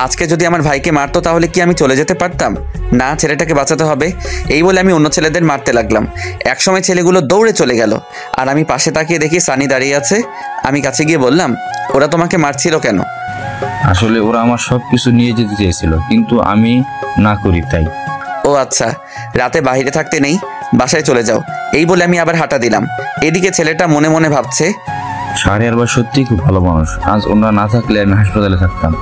আজকে যদি আমার ভাইকে মারতো তাহলে কি আমি চলে যেতে পারতাম? না, ছেলেটাকে বাঁচাতে হবে। এই বলে আমি অন্য ছেলেদের মারতে লাগলাম। একসময় ছেলেগুলো দৌড়ে চলে গেল আর আমি পাশে তাকিয়ে দেখি সানি দাঁড়িয়ে আছে। আমি কাছে গিয়ে বললাম, ওরা তোমাকে মারছিল কেন? আসলে ওরা আমার সবকিছু নিয়ে যেতে চেয়েছিল, কিন্তু আমি না করি তাই। ও আচ্ছা, রাতে বাইরে থাকতে নেই, বাসায় চলে যাও। এই বলে আমি আবার হাঁটা দিলাম। এদিকে ছেলেটা মনে মনে ভাবছে, শাহরিয়ার ভাই সত্যি খুব ভালো মানুষ, আজ ওনারা না থাকলে আমি হাসপাতালে থাকতাম।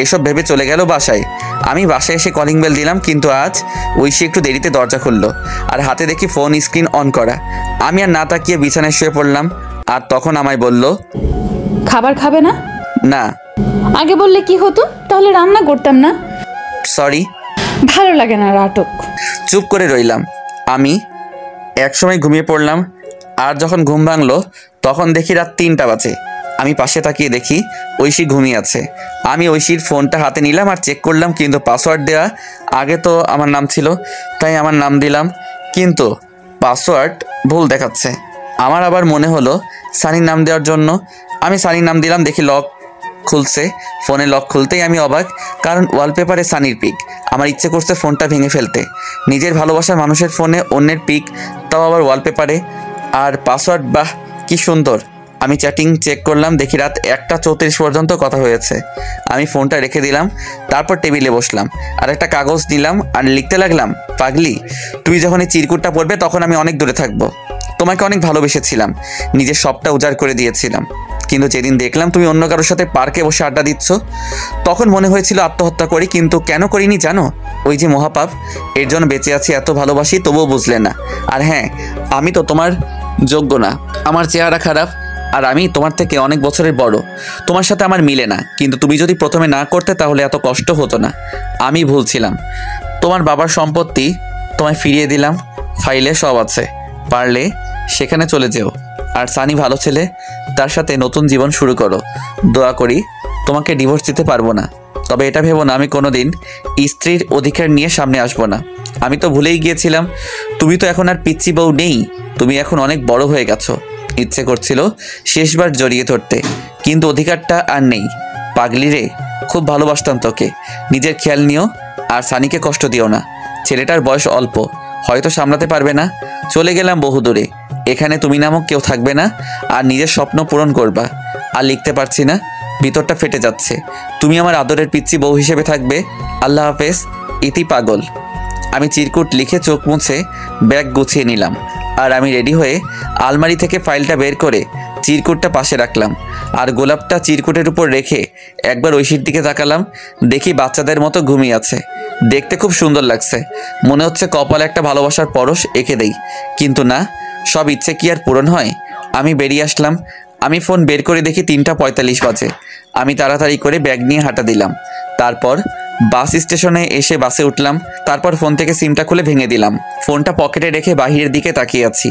এসব ভেবে চলে গেল বাসায়। আমি বাসায় এসে কলিং বেল দিলাম, কিন্তু আজ ঐশী একটু দেরিতে দরজা খুললো আর হাতে দেখি ফোন স্ক্রিন অন করা। আমি আর না তাকিয়ে বিছানায় শুয়ে পড়লাম। আর তখন আমায় বলল, খাবার খাবে না? না। আগে বললে কি হতো, তাহলে রান্না করতাম না। সরি। ভালো লাগে না নাটক। চুপ করে রইলাম। আমি একসময় ঘুমিয়ে পড়লাম। আর যখন ঘুম ভাঙলো তখন দেখি রাত 3টা বাজে। আমি পাশে তাকিয়ে দেখি ঐশী ঘুমিয়ে আছে। আমি ঐশীর ফোনটা হাতে নিলাম আর চেক করলাম, কিন্তু পাসওয়ার্ড দেওয়া আগে তো আমার নাম ছিল, তাই আমার নাম দিলাম, কিন্তু পাসওয়ার্ড ভুল দেখাচ্ছে। আমার আবার মনে হলো সানির নাম দেওয়ার জন্য। আমি সানির নাম দিলাম, দেখি লক খুলছে। ফোনে লক খুলতেই আমি অবাক, কারণ ওয়ালপেপারে সানির পিক। আমার ইচ্ছে করছে ফোনটা ভেঙে ফেলতে। নিজের ভালোবাসার মানুষের ফোনে অন্যের পিক, তাও আবার ওয়ালপেপারে। আর পাসওয়ার্ড, বাহ কি সুন্দর। আমি চ্যাটিং চেক করলাম, দেখি রাত 1:34 পর্যন্ত কথা হয়েছে। আমি ফোনটা রেখে দিলাম। তারপর টেবিলে বসলাম আর একটা কাগজ নিলাম আর লিখতে লাগলাম, পাগলি, তুই যখন এই চিরকুটটা পড়বে তখন আমি অনেক দূরে থাকবো। তোমাকে অনেক ভালোবেসেছিলাম, নিজের সবটা উজাড় করে দিয়েছিলাম, কিন্তু যেদিন দেখলাম তুমি অন্য কারোর সাথে পার্কে বসে আড্ডা দিচ্ছ, তখন মনে হয়েছিল আত্মহত্যা করি, কিন্তু কেন করিনি জানো? ওই যে মহাপাপ, এর জন্য বেঁচে আছি, এত ভালোবাসি তবুও বুঝলে না। আর হ্যাঁ, আমি তো তোমার যোগ্য না, আমার চেহারা খারাপ, আর আমি তোমার থেকে অনেক বছরের বড়, তোমার সাথে আমার মিলে না। কিন্তু তুমি যদি প্রথমে না করতে তাহলে এত কষ্ট হতো না। আমি ভুল ছিলাম। তোমার বাবার সম্পত্তি তোমায় ফিরিয়ে দিলাম, ফাইলে সব আছে, পারলে সেখানে চলে যেও। আর সানি ভালো ছেলে, তার সাথে নতুন জীবন শুরু করো। দোয়া করি তোমাকে ডিভোর্স দিতে পারবো না, তবে এটা ভেবো না আমি কোনোদিন স্ত্রীর অধিকার নিয়ে সামনে আসবো না। আমি তো ভুলেই গিয়েছিলাম, তুমি তো এখন আর পিচ্চি বউ নেই, তুমি এখন অনেক বড় হয়ে গেছো। ইচ্ছে করছিল শেষবার জড়িয়ে ধরতে, কিন্তু অধিকারটা আর নেই। পাগলি রে, খুব ভালোবাসতাম তোকে। নিজের খেয়াল নিও, আর সানিকে কষ্ট দিও না। ছেলেটার বয়স অল্প, হয়তো সামলাতে পারবে না। চলে গেলাম বহুদূরে, এখানে তুমি নামক কেউ থাকবে না, আর নিজের স্বপ্ন পূরণ করবা। আর লিখতে পারছি না, ভিতরটা ফেটে যাচ্ছে। তুমি আমার আদরের পিচ্চি বউ হিসেবে থাকবে। আল্লাহ হাফেজ, ইতি পাগল। আমি চিরকুট লিখে চোখ মুছে ব্যাগ গুছিয়ে নিলাম, আর আমি রেডি হয়ে আলমারি থেকে ফাইলটা বের করে চিরকুটটা পাশে রাখলাম, আর গোলাপটা চিরকুটের উপর রেখে একবার ঐশীর দিকে তাকালাম। দেখি বাচ্চাদের মতো ঘুমিয়ে আছে, দেখতে খুব সুন্দর লাগছে। মনে হচ্ছে কপালে একটা ভালোবাসার পরশ এঁকে দেই, কিন্তু না, সব ইচ্ছে কি আর পূরণ হয়? আমি বেরিয়ে আসলাম। আমি ফোন বের করে দেখি 3:45 বাজে। আমি তাড়াতাড়ি করে ব্যাগ নিয়ে হাঁটা দিলাম। তারপর বাস স্টেশনে এসে বাসে উঠলাম। তারপর ফোন থেকে সিমটা খুলে ভেঙে দিলাম। ফোনটা পকেটে রেখে বাহিরের দিকে তাকিয়ে আছি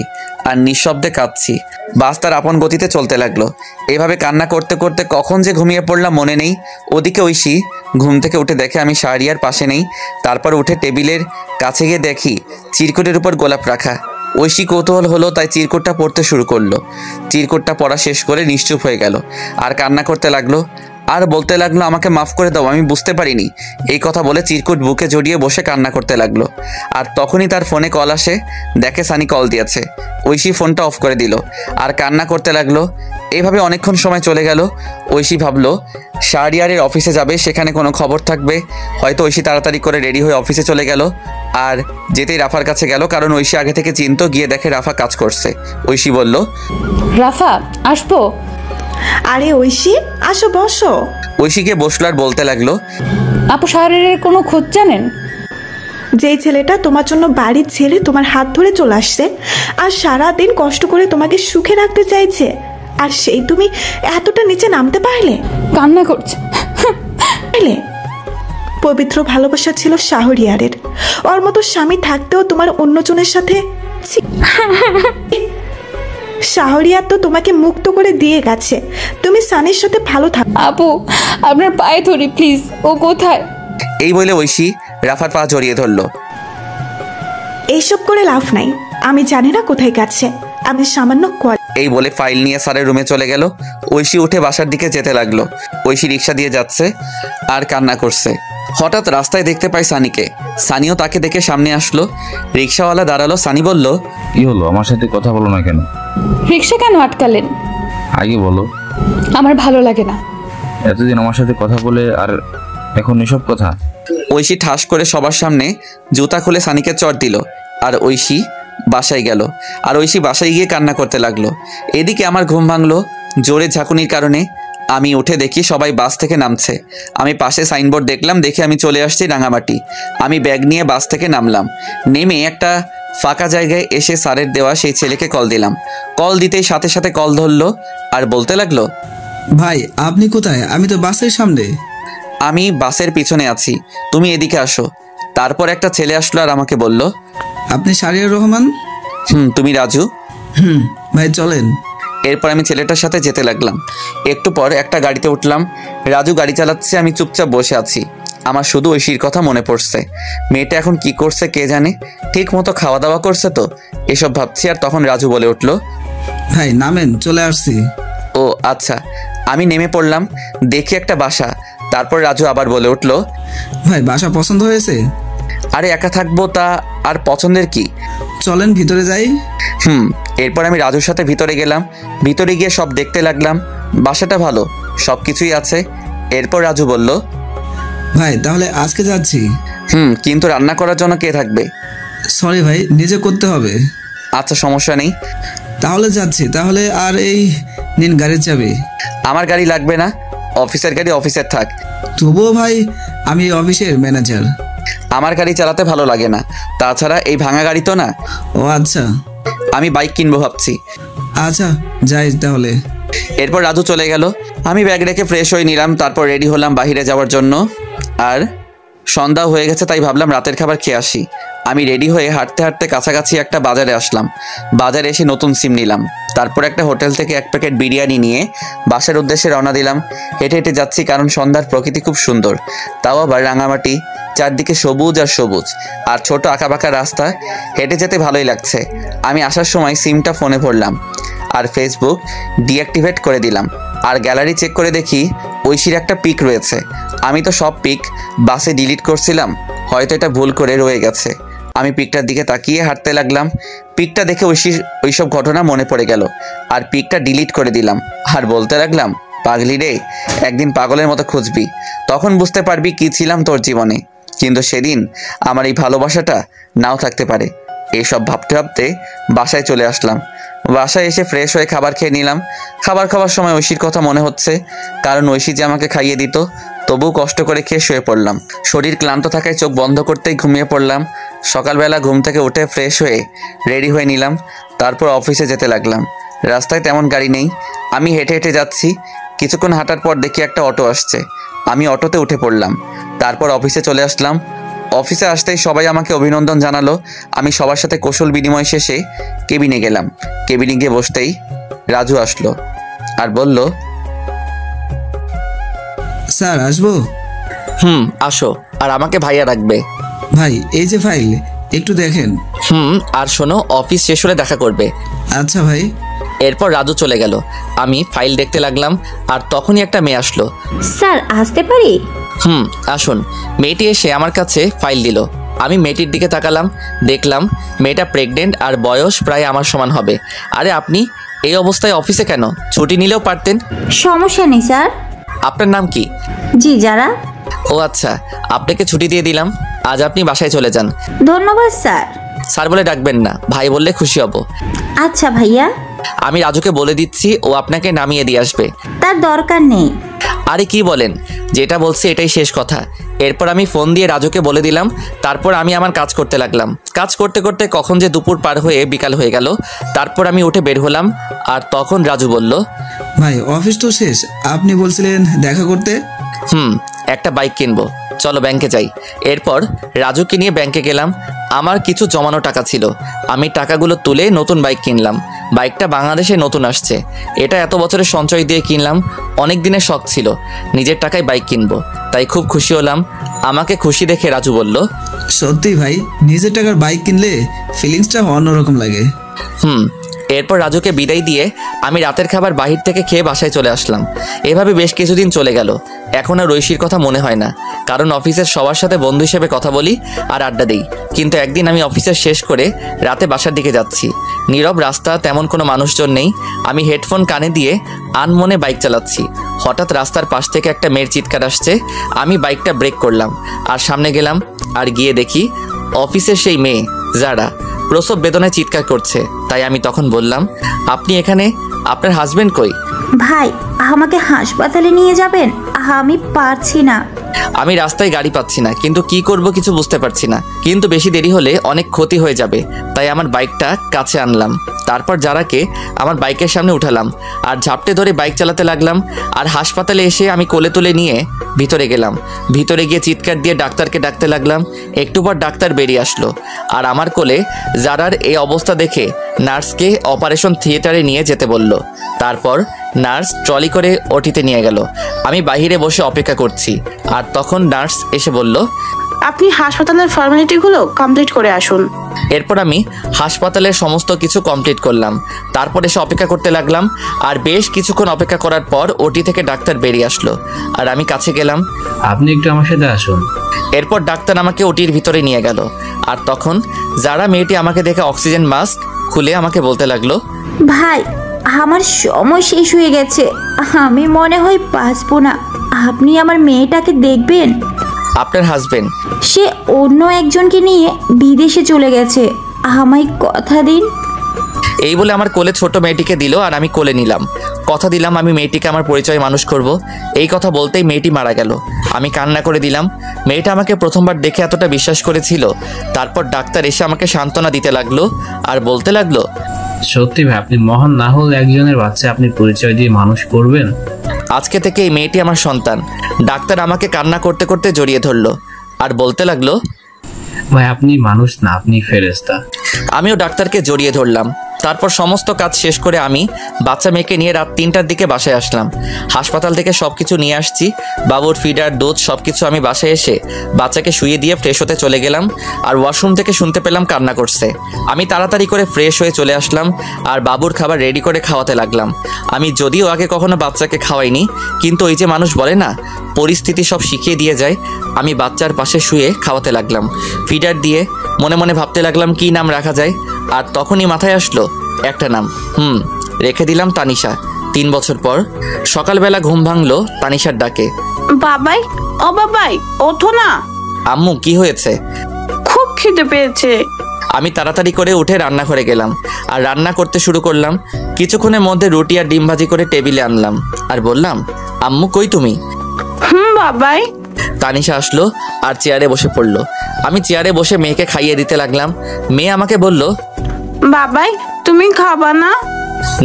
আর নিঃশব্দে কাঁদছি। বাস তার আপন গতিতে চলতে লাগলো। এভাবে কান্না করতে করতে কখন যে ঘুমিয়ে পড়লাম মনে নেই। ওদিকে ঐশী ঘুম থেকে উঠে দেখে আমি শাহরিয়ার পাশে নেই। তারপর উঠে টেবিলের কাছে গিয়ে দেখি চিরকুটের উপর গোলাপ রাখা। ঐশী কৌতূহল হলো, তাই চিরকুটটা পড়তে শুরু করলো। চিরকুটটা পড়া শেষ করে নিশ্চুপ হয়ে গেল আর কান্না করতে লাগলো। আর বলতে লাগলো, আমাকে মাফ করে দাও, আমি বুঝতে পারিনি। এই কথা বলে চিরকুট বুকে জড়িয়ে বসে কান্না করতে লাগলো। আর তখনই তার ফোনে কল আসে। দেখে সানি কল দিয়েছে। ঐশী ফোনটা অফ করে দিল আর কান্না করতে লাগলো। এইভাবে অনেকক্ষণ সময় চলে গেল। ঐশী ভাবলো শাহরিয়ারের অফিসে যাবে, সেখানে কোনো খবর থাকবে। হয়তো ঐশী তাড়াতাড়ি করে রেডি হয়ে অফিসে চলে গেল। আর যেতেই রাফার কাছে গেল, কারণ ঐশী আগে থেকে চিনতো। গিয়ে দেখে রাফা কাজ করছে। ঐশী বলল, রাফা আসবো? আরে ঐশী, আসো বসো। ঐশীকে বসলো আর বলতে লাগলো, আপু শাহরিয়ারের কোনো খোঁজ জানেন? যেই ছেলেটা তোমার জন্য বাড়ির ছেড়ে তোমার হাত ধরে চলে আসছে আর সারা দিন কষ্ট করে তোমাকে সুখে রাখতে চাইছে, আর সেই তুমি এতটা নিচে নামতে পারলে? কান্না করছে। পবিত্র ভালোবাসা ছিল শাহরিয়ারের। ওর মতো স্বামী থাকতেও তোমার অন্যজনের সাথে। শাহরিয়ার তো তোমাকে মুক্ত করে দিয়ে গেছে, তুমি সানির সাথে ভালো থাকো। আপু আপনার পায়ে ধরি প্লিজ, ও কোথায়? এই বলে ঐশী রাফার পা জড়িয়ে ধরলো। এইসব করে লাভ নাই, আমি জানি না কোথায় গেছে, আমি সামান্য এই বলে ফাইল নিয়ে স্যারের রুমে চলে গেল। ঐশী উঠে বাসার দিকে যেতে লাগলো। ঐশী রিক্সা দিয়ে যাচ্ছে আর কান্না করছে। হঠাৎ রাস্তায় দেখতে পাই সানিকে। সানিও তাকে দেখে সামনে আসলো। রিক্সাওয়ালা দাঁড়ালো। সানি বলল, কি হলো, আমার সাথে কথা বলো না কেন? রিক্সা কেন আটকালেন? আগে বলো। আমার ভালো লাগে না। এতদিন আমার সাথে কথা বলে আর এখন এসব কথা? ঐশী ঠাস করে সবার সামনে জুতা খুলে সানিকে চড় দিল। আর ঐশী বাসায় গেল। আর ঐশী বাসায় গিয়ে কান্না করতে লাগলো। এদিকে আমার ঘুম ভাঙলো জোরে ঝাঁকুনির কারণে। আমি উঠে দেখি সবাই বাস থেকে নামছে। আমি পাশে সাইনবোর্ড দেখলাম, দেখে আমি চলে আসছি রাঙামাটি। আমি ব্যাগ নিয়ে বাস থেকে নামলাম। নেমে একটা ফাঁকা জায়গায় এসে স্যারের দেওয়া সেই ছেলেকে কল দিলাম। কল দিতেই সাথে সাথে কল ধরলো আর বলতে লাগলো, ভাই আপনি কোথায়? আমি তো বাসের সামনে। আমি বাসের পিছনে আছি, তুমি এদিকে আসো। তারপর একটা ছেলে আসলো আর আমাকে বলল, আপনি শাহরিয়ার রহমান? তুমি রাজু? ভাই চলেন। এরপর আমি ছেলেটার সাথে যেতে লাগলাম। একটু পর একটা গাড়িতে উঠলাম। রাজু গাড়ি চালাচ্ছে, আমি চুপচাপ বসে আছি। আমার শুধু ঐশীর কথা মনে পড়ছে। মেয়েটা এখন কি করছে কে জানে, ঠিক মতো খাওয়া দাওয়া করছে তো, এসব ভাবছি। আর তখন রাজু বলে উঠলো, ভাই নামেন, চলে আসছি। ও আচ্ছা। আমি নেমে পড়লাম, দেখি একটা বাসা। তারপর রাজু আবার বলে উঠলো, ভাই বাসা পছন্দ হয়েছে? আরে একা থাকবো তা আর পছন্দের কি, চলেন ভিতরে যাই। এরপর আমি রাজুর সাথে ভিতরে গেলাম। ভিতরে গিয়ে সব দেখতে লাগলাম। বাসাটা ভালো, সব কিছুই আছে। এরপর রাজু বলল, ভাই তাহলে আজকে যাচ্ছি। কিন্তু রান্না করার জন্য কে থাকবে? সরি ভাই, নিজে করতে হবে। আচ্ছা সমস্যা নেই, তাহলে যাচ্ছি। তাহলে আর এই নিন গাড়ির চাবি। আমার গাড়ি লাগবে না, অফিসের গাড়ি অফিসের থাক। তবুও ভাই আমি অফিসের ম্যানেজার। আমার গাড়ি চালাতে ভালো লাগে না, তাছাড়া এই ভাঙা গাড়ি তো না। ও আচ্ছা, আমি বাইক কিনবো ভাবছি। আচ্ছা যাই তাহলে। এরপর রাজু চলে গেল। আমি ব্যাগ রেখে ফ্রেশ হয়ে নিলাম, তারপর রেডি হলাম বাইরে যাওয়ার জন্য। আর সন্ধ্যা হয়ে গেছে, তাই ভাবলাম রাতের খাবার খেয়ে আসি। আমি রেডি হয়ে হাঁটতে হাঁটতে কাছাকাছি একটা বাজারে আসলাম। বাজারে এসে নতুন সিম নিলাম, তারপর একটা হোটেল থেকে 1 প্যাকেট বিরিয়ানি নিয়ে বাসার উদ্দেশ্যে রওনা দিলাম। হেঁটে হেঁটে যাচ্ছি, কারণ সন্ধ্যার প্রকৃতি খুব সুন্দর, তাও আবার রাঙামাটি, চারদিকে সবুজ আর সবুজ, আর ছোট আঁকাবাঁকা রাস্তা, হেঁটে যেতে ভালোই লাগছে। আমি আসার সময় সিমটা ফোনে ভরলাম আর ফেসবুক ডিঅ্যাক্টিভেট করে দিলাম। আর গ্যালারি চেক করে দেখি ঐশীর একটা পিক রয়েছে। আমি তো সব পিক বাসে ডিলিট করছিলাম, হয়তো এটা ভুল করে রয়ে গেছে। আমি পিকটার দিকে তাকিয়ে হাঁটতে লাগলাম। পিকটা দেখে ঐশীর ওইসব ঘটনা মনে পড়ে গেল, আর পিকটা ডিলিট করে দিলাম। আর বলতে লাগলাম, পাগলি রে, একদিন পাগলের মতো খুঁজবি, তখন বুঝতে পারবি কি ছিলাম তোর জীবনে। কিন্তু সেদিন আমার এই ভালোবাসাটা নাও থাকতে পারে। এইসব ভাবতে ভাবতে বাসায় চলে আসলাম। বাসায় এসে ফ্রেশ হয়ে খাবার খেয়ে নিলাম। খাবার খাওয়ার সময় ঐশীর কথা মনে হচ্ছে, কারণ ঐশী যে আমাকে খাইয়ে দিত। তবুও কষ্ট করে খেয়ে শুয়ে পড়লাম। শরীর ক্লান্ত থাকায় চোখ বন্ধ করতেই ঘুমিয়ে পড়লাম। সকালবেলা ঘুম থেকে উঠে ফ্রেশ হয়ে রেডি হয়ে নিলাম, তারপর অফিসে যেতে লাগলাম। রাস্তায় তেমন গাড়ি নেই, আমি হেঁটে হেঁটে যাচ্ছি। কিছুক্ষণ হাঁটার পর দেখি একটা অটো আসছে, আমি অটোতে উঠে পড়লাম। তারপর অফিসে চলে আসলাম। অফিসে আসতেই সবাই আমাকে অভিনন্দন জানালো। আমি সবার সাথে কৌশল বিনিময় শেষে কেবিনে গেলাম। কেবিনে গিয়ে বসতেই রাজু আসলো আর বলল, স্যার আসবো? আসো, আর আমাকে ভাইয়া রাখবে। ভাই এই যে ফাইল, একটু দেখেন। আর শোনো, অফিস শেষ হলে দেখা করবে। আচ্ছা ভাই। এরপর রাজু চলে গেল। আমি ফাইল দেখতে লাগলাম, আর তখনই একটা মেয়ে আসলো। স্যার আসতে পারি? আসুন। মেয়েটি এসে আমার কাছে ফাইল দিল। আমি মেয়েটির দিকে তাকালাম, দেখলাম মেয়েটা প্রেগনেন্ট আর বয়স প্রায় আমার সমান হবে। আরে আপনি এই অবস্থায় অফিসে কেন? ছুটি নিলেও পারতেন। সমস্যা নেই স্যার। আপনার নাম কি? জি যারা। ও আচ্ছা, আপনাকে ছুটি দিয়ে দিলাম, আজ আপনি বাসায় চলে যান। ধন্যবাদ স্যার। স্যার বলে ডাকবেন না, ভাই বললে খুশি হব। আচ্ছা ভাইয়া। আমি রাজুকে বলে দিচ্ছি, ও আপনাকে নামিয়ে দিয়ে আসবে। তার দরকার নেই। আরে কি বলেন, যেটা বলছি এটাই শেষ কথা। এরপর আমি ফোন দিয়ে রাজুকে বলে দিলাম। তারপর আমি আমার কাজ করতে লাগলাম। কাজ করতে করতে কখন যে দুপুর পার হয়ে বিকাল হয়ে গেল। তারপর আমি উঠে বের হলাম, আর তখন রাজু বলল, ভাই অফিস তো শেষ, আপনি বলছিলেন দেখা করতে। একটা বাইক কিনবো, চলো ব্যাংকে যাই। এরপর রাজুকে নিয়ে ব্যাংকে গেলাম। আমার কিছু জমানো টাকা ছিল, আমি টাকাগুলো তুলে নতুন বাইক কিনলাম। বাইকটা বাংলাদেশে নতুন আসছে, এটা এত বছরের সঞ্চয় দিয়ে কিনলাম। অনেক দিনের শখ ছিল নিজের টাকায় বাইক কিনবো, তাই খুব খুশি হলাম। আমাকে খুশি দেখে রাজু বলল, সত্যি ভাই, নিজের টাকার বাইক কিনলে ফিলিংসটা অন্যরকম লাগে। এরপর রাজুকে বিদায় দিয়ে আমি রাতের খাবার বাহির থেকে খেয়ে বাসায় চলে আসলাম। এভাবে বেশ কিছুদিন চলে গেল। এখন আর ঐশীর কথা মনে হয় না, কারণ অফিসের সবার সাথে বন্ধু হিসেবে কথা বলি আর আড্ডা দিই। কিন্তু একদিন আমি অফিসের শেষ করে রাতে বাসার দিকে যাচ্ছি। নীরব রাস্তা, তেমন কোনো মানুষজন নেই। আমি হেডফোন কানে দিয়ে আনমনে বাইক চালাচ্ছি। হঠাৎ রাস্তার পাশ থেকে একটা মেয়ের চিৎকার আসছে। আমি বাইকটা ব্রেক করলাম আর সামনে গেলাম, আর গিয়ে দেখি অফিসের সেই মেয়ে যারা প্রসব বেদনায় চিৎকার করছে। তাই আমি তখন বললাম, আপনি এখানে? আপনার হাজবেন্ড কই? ভাই আমাকে হাসপাতালে নিয়ে যাবেন, আমি পারছি না। আমি রাস্তায় গাড়ি পাচ্ছি না, কিন্তু কি করব কিছু বুঝতে পারছি না। কিন্তু বেশি দেরি হলে অনেক ক্ষতি হয়ে যাবে, তাই আমার বাইকটা কাছে আনলাম। তারপর যারাকে আমার বাইকের সামনে উঠালাম আর ঝাপটে ধরে বাইক চালাতে লাগলাম। আর হাসপাতালে এসে আমি কোলে তুলে নিয়ে ভিতরে গেলাম। ভিতরে গিয়ে চিৎকার দিয়ে ডাক্তারকে ডাকতে লাগলাম। একটু পর ডাক্তার বেরিয়ে আসলো, আর আমার কোলে যারার এই অবস্থা দেখে নার্সকে অপারেশন থিয়েটারে নিয়ে যেতে বলল। তারপর নার্স ট্রলি করে ওটিতে নিয়ে গেল। আমি বাইরে বসে অপেক্ষা করছি, আর তখন নার্স এসে বলল, আপনি হাসপাতালের ফর্মালিটিগুলো কমপ্লিট করে আসুন। এরপর আমি হাসপাতালের সমস্ত কিছু কমপ্লিট করলাম। তারপর এসে অপেক্ষা করতে লাগলাম। আর বেশ কিছুক্ষণ অপেক্ষা করার পর ওটি থেকে ডাক্তার বেরিয়ে আসলো, আর আমি কাছে গেলাম। আপনি একটু আমার সাথে আসুন। এরপর ডাক্তার আমাকে ওটির ভিতরে নিয়ে গেল। আর তখন যারা মেয়েটি আমাকে দেখে অক্সিজেন মাস্ক খুলে আমাকে বলতে লাগলো, ভাই আমার সময় শেষ হয়ে গেছে, আমি মনে হয় বাঁচবো না। আপনি আমার মেয়েটাকে দেখবেন। আপনার হাজবেন্ড? সে অন্য একজনকে নিয়ে বিদেশে চলে গেছে, আমায় কথা দিন। এই বলে আমার কোলে ছোট মেয়েটিকে দিল, আর আমি কোলে নিলাম। কথা দিলাম আমি মেয়েটিকে আমার পরিচয় মানুষ করব। এই কথা বলতেই মেয়েটি মারা গেল। আমি কান্না করে দিলাম। মেয়েটা আমাকে প্রথমবার দেখে এতটা বিশ্বাস করেছিল। তারপর ডাক্তার এসে আমাকে সান্ত্বনা দিতে লাগলো আর বলতে লাগলো, সত্যি ভাই, আপনি মহান না হলে একজনের বাচ্চা আপনি পরিচয় দিয়ে মানুষ করবেন। আজকে থেকে এই মেয়েটি আমার সন্তান। ডাক্তার আমাকে কান্না করতে করতে জড়িয়ে ধরলো আর বলতে লাগলো, ভাই আপনি মানুষ না, আপনি ফেরেশতা। আমিও ডাক্তারকে জড়িয়ে ধরলাম। তারপর সমস্ত কাজ শেষ করে আমি বাচ্চা মেয়েকে নিয়ে রাত 3টার দিকে বাসায় আসলাম। হাসপাতাল থেকে সব কিছু নিয়ে আসছি, বাবুর ফিডার, দুধ সব কিছু। আমি বাসায় এসে বাচ্চাকে শুয়ে দিয়ে ফ্রেশ হতে চলে গেলাম, আর ওয়াশরুম থেকে শুনতে পেলাম কান্না করছে। আমি তাড়াতাড়ি করে ফ্রেশ হয়ে চলে আসলাম আর বাবুর খাবার রেডি করে খাওয়াতে লাগলাম। আমি যদিও আগে কখনো বাচ্চাকে খাওয়াইনি, কিন্তু ওই যে মানুষ বলে না, পরিস্থিতি সব শিখিয়ে দিয়ে যায়। আমি বাচ্চার পাশে শুয়ে খাওয়াতে লাগলাম, ফিডার দিয়ে। মনে মনে ভাবতে লাগলাম কি নাম রাখা যায়, আর তখনই মাথায় আসলো একটা নাম। রেখে দিলাম তানিশা। 3 বছর পর সকালবেলা ঘুম ভাঙলো তানিশার ডাকে। বাবাই, ও বাবাই, ওঠো না। আম্মু কি হয়েছে? খুব খিদে পেয়েছে। আমি তাড়াতাড়ি করে উঠে রান্নাঘরে গেলাম আর রান্না করতে শুরু করলাম। কিছুক্ষণের মধ্যে রুটি আর ডিম ভাজি করে টেবিলে আনলাম আর বললাম, আম্মু কই তুমি? বাবাই। তানিশা আসলো আর চেয়ারে বসে পড়লো। আমি চেয়ারে বসে মেয়েকে খাইয়ে দিতে লাগলাম। মেয়ে আমাকে বলল, বাবাই তুমি খাবা না?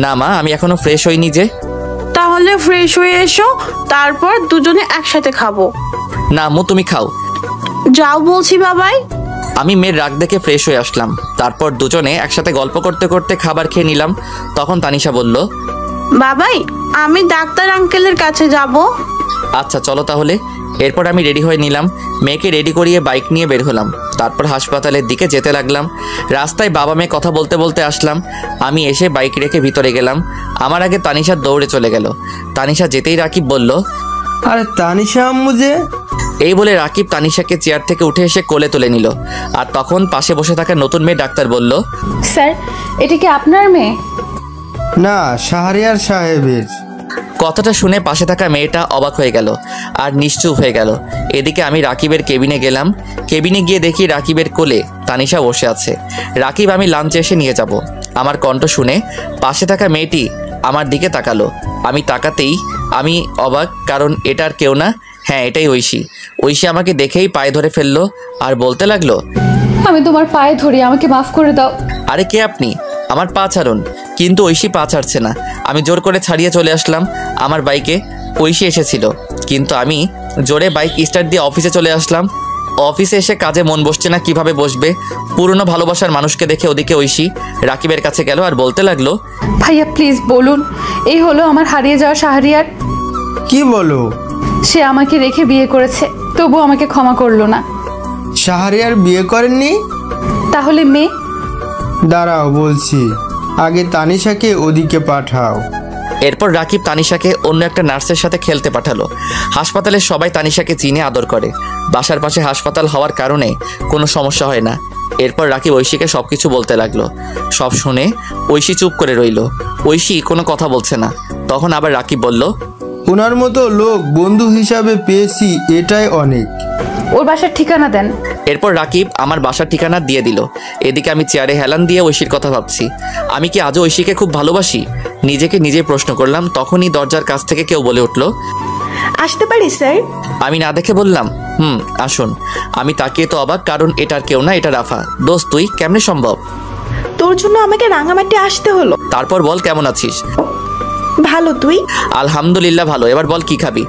না মা, আমি এখনো ফ্রেশ হইনি যে। তাহলে ফ্রেশ হয়ে এসো, তারপর দুজনে একসাথে খাবো। না আম্মু, তুমি খাও। যাও বলছি বাবাই। আমি মেয়ের রাগ দেখে ফ্রেশ হয়ে আসলাম। তারপর দুজনে একসাথে গল্প করতে করতে খাবার খেয়ে নিলাম। তখন তানিশা বলল, বাবাই আমি ডাক্তার আঙ্কেলের কাছে যাব। আচ্ছা চলো তাহলে। এরপর আমি রেডি হয়ে নিলাম, মেয়েকে রেডি করিয়ে বাইক নিয়ে বের হলাম। তারপর হাসপাতালের দিকে যেতে লাগলাম। রাস্তায় বাবা মেয়ে কথা বলতে বলতে আসলাম। আমি এসে বাইক রেখে ভিতরে গেলাম। আমার আগে তানিশা দৌড়ে চলে গেল। তানিশা যেতেই রাকিব বলল, আরে তানিশা আম্মু যে। এই বলে রাকিব তানিশাকে চেয়ার থেকে উঠে এসে কোলে তুলে নিল। আর তখন পাশে বসে থাকা নতুন মেয়ে ডাক্তার বলল, স্যার এটা কি আপনার মেয়ে? না, শাহরিয়ার সাহেবের। কথাটা শুনে পাশে থাকা মেয়েটা অবাক হয়ে গেল আর নিশ্চুপ হয়ে গেল। এদিকে আমি রাকিবের কেবিনে গেলাম। কেবিনে গিয়ে দেখি রাকিবের কোলে তানিশা বসে আছে। রাকিব আমি লাঞ্চে এসে নিয়ে যাব। আমার কণ্ঠ শুনে পাশে থাকা মেয়েটি আমার দিকে তাকালো। আমি তাকাতেই আমি অবাক, কারণ এটার কেউ না, হ্যাঁ এটাই ঐশী। ঐশী আমাকে দেখেই পায়ে ধরে ফেললো আর বলতে লাগলো, আমি তোমার পায়ে ধরি, আমাকে মাফ করে দাও। আরে কে আপনি? আমার পা ছাড়ুন। কিন্তু ঐশী পা ছাড়ছে না। আমি জোর করে ছাড়িয়ে চলে আসলাম আমার বাইকে। ঐশী এসেছিল, কিন্তু আমি জোরে বাইক স্টার্ট দিয়ে অফিসে চলে আসলাম। অফিসে এসে কাজে মন বসছে না, কিভাবে বসবে? পুরনো ভালোবাসার মানুষকে দেখে ওদিকে ঐশী রাকিবের কাছে গেল আর বলতে লাগলো, ভাইয়া প্লিজ বলুন, এই হলো আমার হারিয়ে যাওয়া শাহরিয়ার। কি বলো? সে আমাকে রেখে বিয়ে করেছে, তবু আমাকে ক্ষমা করলো না। শাহরিয়ার বিয়ে করেননি? তাহলে মেয়ে? দাঁড়াও বলছি, আগে তানিশাকে ওদিকে পাঠাও। এরপর রাকিব তানিশাকে অন্য একটা নার্সের সাথে খেলতে পাঠালো। হাসপাতালে সবাই তানিশাকে চিনে আদর করে। বাসার পাশে হাসপাতাল হওয়ার কারণে কোনো সমস্যা হয় না। এরপর রাকিব ঐশীকে সবকিছু বলতে লাগলো। সব শুনে ঐশী চুপ করে রইল। ঐশী কোনো কথা বলছে না। তখন আবার রাকিব বলল, ওনার মতো লোক বন্ধু হিসাবে পেয়েছি, এটাই অনেক। ওর বাসার ঠিকানা দেন। এরপর রাকিব আমার বাসার ঠিকানা দিয়ে দিল। এদিকে আমি চেয়ারে হেলান দিয়ে ঐশীর কথা ভাবছি। আমি কি আজও ঐশীকে খুব ভালোবাসি? নিজেকে নিজে প্রশ্ন করলাম। তখনই দরজার কাছ থেকে কেউ বলে উঠল, আসতে পারি স্যার? আমি না দেখে বললাম, আসুন। আমি তাকিয়ে তো অবাক, কারণ এটার কেউ না, এটা রাফা। দোস্ত তুই কেমনে সম্ভব? তোর জন্য আমাকে রাঙামাটি আসতে হলো। তারপর বল কেমন আছিস? ভালো, তুই? আলহামদুলিল্লাহ ভালো। এবার বল কি খাবি?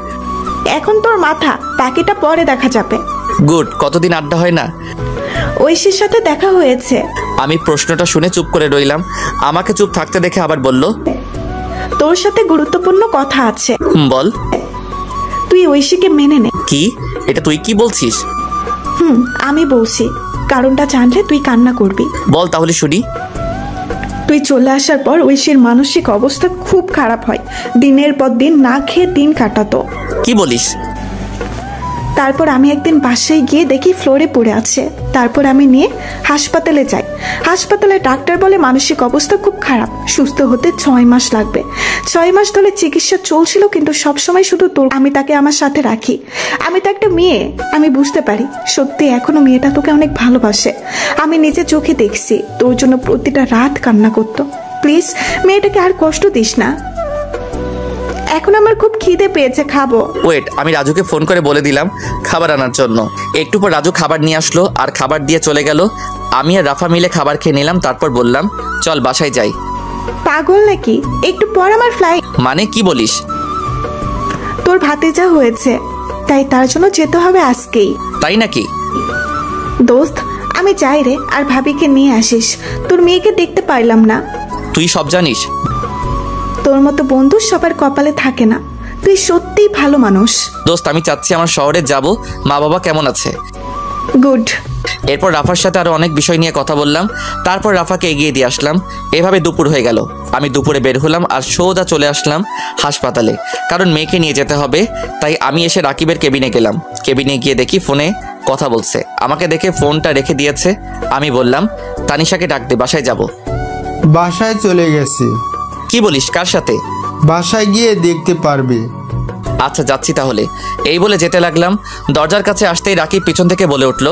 এখন তোর মাথা, বাকিটা পরে দেখা যাবে। গুড। কতদিন আড্ডা হয় না। ঐশীর সাথে দেখা হয়েছে। আমি প্রশ্নটা শুনে চুপ করে রইলাম। আমাকে চুপ থাকতে দেখে আবার বলল, তোর সাথে গুরুত্বপূর্ণ কথা আছে। বল। তুই ঐশীকে মেনে নে। কি? এটা তুই কি বলছিস? আমি বলছি, কারণটা জানলে তুই কান্না করবি। বল তাহলে শুনি। তুই চলে আসার পর ঐশীর মানসিক অবস্থা খুব খারাপ হয়। দিনের পর দিন না খেয়ে দিন কাটাতো। কি বলিস? তারপর আমি একদিন বাসায় গিয়ে দেখি ফ্লোরে পড়ে আছে। তারপর আমি নিয়ে হাসপাতালে যাই। হাসপাতালে ডাক্তার বলে মানসিক অবস্থা খুব খারাপ, সুস্থ হতে 6 মাস লাগবে। 6 মাস ধরে চিকিৎসা চলছিল, কিন্তু সবসময় শুধু তোর। আমি তাকে আমার সাথে রাখি। আমি তো একটা মেয়ে, আমি বুঝতে পারি সত্যি এখনো মেয়েটা তোকে অনেক ভালোবাসে। আমি নিজে চোখে দেখছি তোর জন্য প্রতিটা রাত কান্না করতো। প্লিজ মেয়েটাকে আর কষ্ট দিস না। এখন আমার খুব খিদে পেয়েছে, খাবো। ওয়েট, আমি রাজুকে ফোন করে বলে দিলাম খাবার আনার জন্য। একটু পর রাজু খাবার নিয়ে আসলো আর খাবার দিয়ে চলে গেল। আমি আর রাফা মিলে খাবার খেয়ে নিলাম। তারপর বললাম, চল বাসায় যাই। পাগল নাকি? একটু পর আমার ফ্লাইট। মানে কি বলিস? তোর ভাতিজা হয়েছে, তাই তার জন্য যেতে হবে আজকেই। তাই নাকি? দোস্ত আমি চাই রে, আর ভাবিকে নিয়ে আসিস। তোর মেয়েকে দেখতে পারলাম না। তুই সব জানিস? তোর মতো বন্ধু সবার কপালে থাকে না। তুই সত্যিই ভালো মানুষ। দোস্ত আমি চাচ্ছি আমার শহরে যাব, মা বাবা কেমন আছে। গুড। এরপর রাফার সাথে আরো অনেক বিষয় নিয়ে কথা বললাম, তারপর রাফাকে এগিয়ে দিয়ে আসলাম। এভাবে দুপুর হয়ে গেল। আমি দুপুরে বের হলাম আর সোজা চলে আসলাম হাসপাতালে, কারণ মেয়েকে নিয়ে যেতে হবে। তাই আমি এসে রাকিবের কেবিনে গেলাম। কেবিনে গিয়ে দেখি ফোনে কথা বলছে। আমাকে দেখে ফোনটা রেখে দিয়েছে। আমি বললাম, তানিশাকে ডাক দে, বাসায় যাব। বাসায় চলে গেছে। কি বলিস? কার সাথে? বাসায় গিয়ে দেখতে পারবে। আচ্ছা যাচ্ছি তাহলে। এই বলে যেতে লাগলাম। দরজার কাছে আসতেই রাকিব পিছন থেকে বলে উঠল,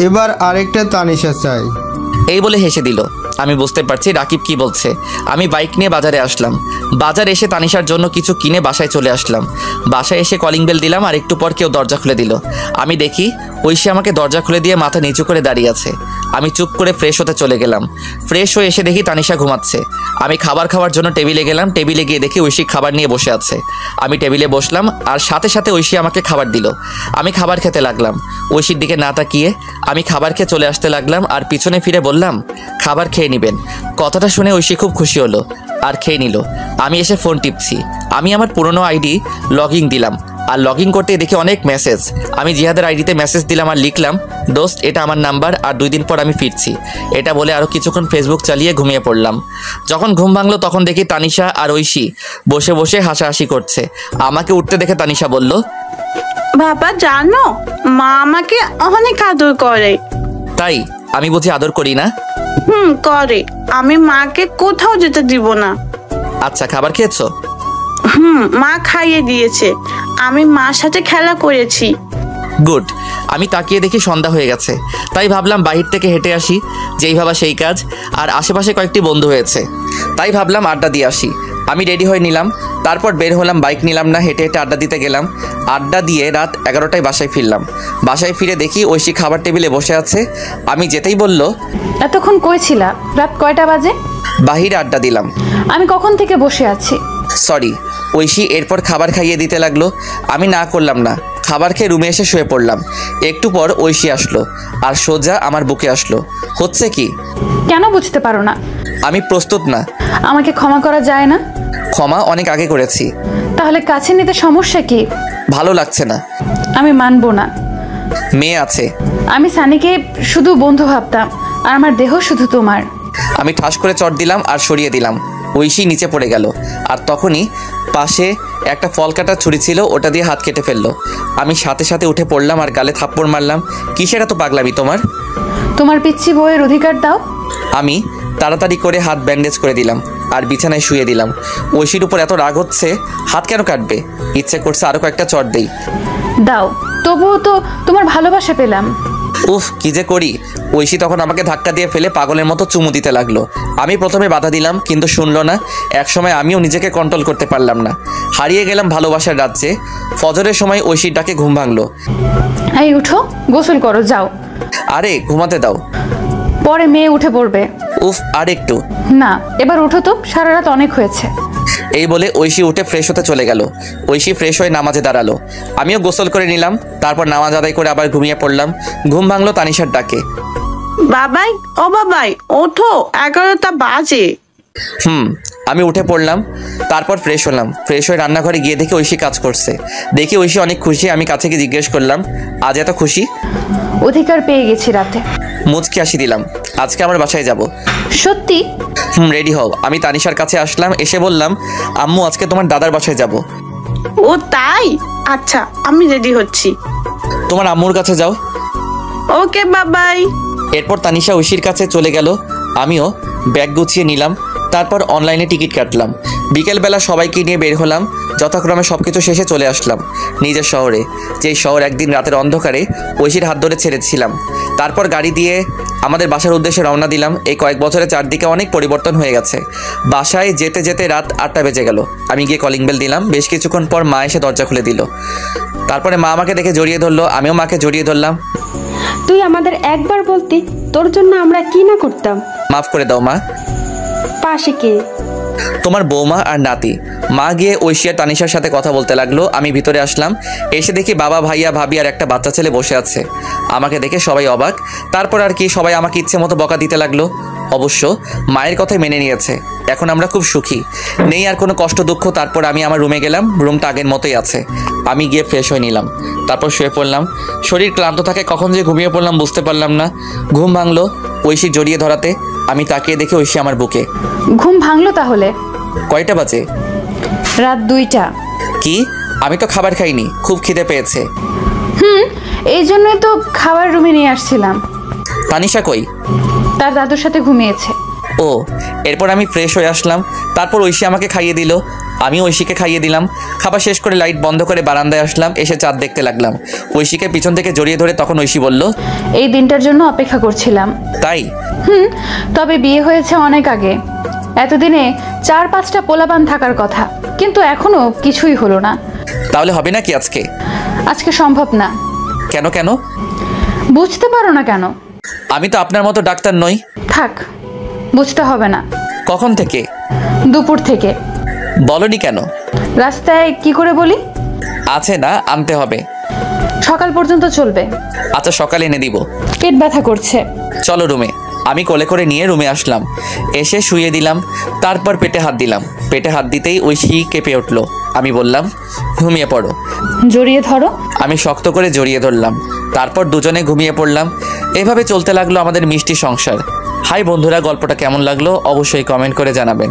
এবার আরেকটা তানিশা চাই। এই বলে হেসে দিল। আমি বুঝতে পারছি রাকিব কি বলছে। আমি বাইক নিয়ে বাজারে আসলাম। বাজারে এসে তানিশার জন্য কিছু কিনে বাসায় চলে আসলাম। বাসায় এসে কলিং বেল দিলাম, আর একটু পর কেউ দরজা খুলে দিল। আমি দেখি ঐশী আমাকে দরজা খুলে দিয়ে মাথা নিচু করে দাঁড়িয়ে আছে। আমি চুপ করে ফ্রেশ হতে চলে গেলাম। ফ্রেশ হয়ে এসে দেখি তানিশা ঘুমাচ্ছে। আমি খাবার খাওয়ার জন্য টেবিলে গেলাম। টেবিলে গিয়ে দেখি ঐশী খাবার নিয়ে বসে আছে। আমি টেবিলে বসলাম, আর সাথে সাথে ঐশী আমাকে খাবার দিল। আমি খাবার খেতে লাগলাম। ঐশীর দিকে না তাকিয়ে আমি খাবার খেয়ে চলে আসতে লাগলাম, আর পিছনে ফিরে বললাম, খাবার খেয়ে নেবেন। কথাটা শুনে ঐশী খুব খুশি হলো আর খেয়ে নিল। আমি এসে ফোন টিপছি। আমি আমার পুরনো আইডি লগইন দিলাম, আর লগইন করতে দেখি অনেক মেসেজ। আমি জিহাদের আইডিতে মেসেজ দিলাম আর লিখলাম, দোস্ত এটা আমার নাম্বার, আর 2 দিন পর আমি ফিরছি। এটা বলে আরও কিছুক্ষণ ফেসবুক চালিয়ে ঘুমিয়ে পড়লাম। যখন ঘুম ভাঙলো তখন দেখি তানিশা আর ঐশী বসে বসে হাসাহাসি করছে। আমাকে উঠতে দেখে তানিশা বলল, বাবা জানো মা আমাকে অনেক আদর করে। তাই? আমি বুঝি আদর করি না? করে। আমি মাকে কোথাও যেতে দিব না। আচ্ছা খাবার খেয়েছো? মা খাইয়ে দিয়েছে। আমি মার সাথে খেলা করেছি। গুড। আমি তাকিয়ে দেখি সন্ধ্যা হয়ে গেছে। তাই ভাবলাম বাহির থেকে হেঁটে আসি। যেই ভাবা সেই কাজ। আর আশেপাশে কয়েকটি বন্ধু হয়েছে, তাই ভাবলাম আড্ডা দিয়ে আসি। আমি রেডি হয়ে নিলাম। তারপর বের হলাম। বাইক নিলাম না, হেঁটে হেঁটে আড্ডা দিতে গেলাম। আড্ডা দিয়ে রাত 11টায় বাসায় ফিরলাম। বাসায় ফিরে দেখি ঐশী খাবার টেবিলে বসে আছে। আমি যেতেই বলল, এতক্ষণ কই ছিলা? রাত কয়টা বাজে? বাহিরে আড্ডা দিলাম। আমি কখন থেকে বসে আছি। সরি। ঐশী এরপর খাবার খাইয়ে দিতে লাগলো। আমি না করলাম না। খাবার খেয়ে রুমে এসে শুয়ে পড়লাম। একটু পর ঐশী আসলো আর সোজা আমার বুকে আসলো। হচ্ছে কি? কেন বুঝতে পারো না? আমি প্রস্তুত না। আমাকে ক্ষমা করা যায় না? ক্ষমা অনেক আগে করেছি। তাহলে কাছে নিতে সমস্যা কি? ভালো লাগছে না। আমি মানবো না। মেয়ে আছে। আমি সানিকে শুধু বন্ধু ভাবতাম, আর আমার দেহ শুধু তোমার। আমি ঠাস করে চট দিলাম আর সরিয়ে দিলাম। ঐশী নিচে পড়ে গেল। আর তখনই পাশে একটা ফল কাটার ছুরি ছিল, ওটা দিয়ে হাত কেটে ফেললো। আমি সাথে সাথে উঠে পড়লাম আর গালে থাপ্পড় মারলাম। কিসের এত পাগলামি তোমার? তোমার পিচ্ছি বউয়ের অধিকার দাও। আমি তাড়াতাড়ি করে হাত ব্যান্ডেজ করে দিলাম আর বিছানায় শুয়ে দিলাম। ঐশীর উপর এত রাগ হচ্ছে, হাত কেন কাটবে? ইচ্ছে করছে আরো কয়েকটা চট দেই। দাও, তবুও তো তোমার ভালোবাসা পেলাম। উফ কি যে করি। ঐশী তখন আমাকে ধাক্কা দিয়ে ফেলে পাগলের মতো চুমু দিতে লাগলো। আমি প্রথমে বাধা দিলাম, কিন্তু শুনলো না। একসময় আমিও নিজেকে কন্ট্রোল করতে পারলাম না। হারিয়ে গেলাম ভালোবাসার রাজ্যে। ফজরের সময় ঐশীর ডাকে ঘুম ভাঙলো। এই উঠো, গোসল করো, যাও। আরে ঘুমাতে দাও, পরে মেয়ে উঠে পড়বে। উফ আর একটু না, এবার উঠো তো, সারা রাত অনেক হয়েছে। এই বলে ঐশী উঠে ফ্রেশ হতে চলে গেল। ঐশী ফ্রেশ হয়ে নামাজে দাঁড়ালো। আমিও গোসল করে নিলাম। তারপর নামাজ আদায় করে আবার ঘুমিয়ে পড়লাম। ঘুম ভাঙলো তানিশার ডাকে। বাবাই, ও বাবাই ওঠো, 11টা বাজে। আমি উঠে পড়লাম। তারপর ফ্রেশ হলাম। ফ্রেশ হয়ে রান্নাঘরে গিয়ে দেখি ঐশী কাজ করছে। দেখি ঐশী অনেক খুশি। আমি কাছে গিয়ে জিজ্ঞেস করলাম, আজ এত খুশি? অধিকার পেয়ে গেছি রাতে। মুচকি হাসি দিলাম। আজকে আমার বাসায় যাব। সত্যি? রেডি হও। আমি তানিশার কাছে আসলাম। এসে বললাম, আম্মু আজকে তোমার দাদার বাসায় যাব। ও তাই? আচ্ছা আমি রেডি হচ্ছি। তোমার আম্মুর কাছে যাও। ওকে বাবাই। এরপর তানিশা ঐশীর কাছে চলে গেল। আমিও ব্যাগ গুছিয়ে নিলাম। তারপর অনলাইনে টিকিট কাটলাম। বিকেলবেলা সবাইকে নিয়ে বের হলাম। যথাক্রমে সবকিছু শেষে চলে আসলাম নিজের শহরে, যেই শহর একদিন রাতের অন্ধকারে ঐশীর হাত ধরে ছেড়েছিলাম। তারপর গাড়ি দিয়ে আমাদের বাসার উদ্দেশ্যে রওনা দিলাম। এই কয়েক বছরে চারদিকে অনেক পরিবর্তন হয়ে গেছে। বাসায় যেতে যেতে রাত 8টা বেজে গেল। আমি গিয়ে কলিং বেল দিলাম। বেশ কিছুক্ষণ পর মা এসে দরজা খুলে দিল। তারপরে মা আমাকে দেখে জড়িয়ে ধরলো। আমিও মাকে জড়িয়ে ধরলাম। তুই আমাদের একবার বলতি, তোর জন্য আমরা কি না করতাম। মাফ করে দাও মা। পাশে কে? তোমার বৌমা আর নাতি। মা গিয়ে ঐশী আর তানিশার সাথে কথা বলতে লাগলো। আমি ভিতরে আসলাম, এসে দেখি বাবা, ভাইয়া, ভাবি আর একটা বাচ্চা ছেলে বসে আছে। আমাকে দেখে সবাই অবাক। তারপর আর কি, সবাই আমাকে ইচ্ছে মতো বকা দিতে লাগলো। অবশ্য মায়ের কথাই মেনে নিয়েছে। এখন আমরা খুব সুখী, নেই আর কোনো কষ্ট দুঃখ। তারপর আমি আমার রুমে গেলাম, রুমটা আগের মতোই আছে। আমি গিয়ে ফ্রেশ হয়ে নিলাম, তারপর শুয়ে পড়লাম। শরীর ক্লান্ত থাকে, কখন যে ঘুমিয়ে পড়লাম বুঝতে পারলাম না। ঘুম ভাঙলো ঐশী জড়িয়ে ধরাতে। আমি তাকিয়ে দেখি ঐশী আমার বুকে। ঘুম ভাঙলো তাহলে? কয়টা বাজে? রাত 2টা। কি? আমি তো খাবার খাইনি, খুব খিদে পেয়েছে। এই জন্যই তো খাবার রুমে নিয়ে আসছিলাম। তানিশা কই? তার দাদুর সাথে ঘুমিয়েছে। ও, এরপর আমি ফ্রেশ হয়ে আসলাম। তারপর ঐশী আমাকে খাইয়ে দিল, আমি ঐশীকে খাইয়ে দিলাম। খাবার শেষ করে লাইট বন্ধ করে বারান্দায় আসলাম, এসে চাঁদ দেখতে লাগলাম। ঐশীকে পিছন থেকে জড়িয়ে ধরে তখন ঐশী বলল, এই দিনটার জন্য অপেক্ষা করছিলাম। তাই? তবে বিয়ে হয়েছে অনেক আগে। এতদিনে 4-5টা পোলাপান থাকার কথা, কিন্তু এখনো কিছুই হলো না। তাহলে হবে নাকি আজকে? আজকে সম্ভব না। কেন কেন? বুঝতে পারো না কেন? আমি তো আপনার মতো ডাক্তার নই। থাক, বুঝতে হবে না। কখন থেকে? দুপুর থেকে। বলনি কেন? রাস্তায় কি করে বলি? আছে না, আনতে হবে। সকাল পর্যন্ত চলবে। আচ্ছা, সকালে এনে দিব। পেট ব্যথা করছে। চলো রুমে। আমি কোলে করে নিয়ে রুমে আসলাম, এসে শুয়ে দিলাম। তারপর পেটে হাত দিলাম। পেটে হাত দিতেই ঐশী কেঁপে উঠলো। আমি বললাম, ঘুমিয়ে পড়ো। জড়িয়ে ধরো। আমি শক্ত করে জড়িয়ে ধরলাম। তারপর দুজনে ঘুমিয়ে পড়লাম। এভাবে চলতে লাগলো আমাদের মিষ্টি সংসার। হাই বন্ধুরা, গল্পটা কেমন লাগলো অবশ্যই কমেন্ট করে জানাবেন।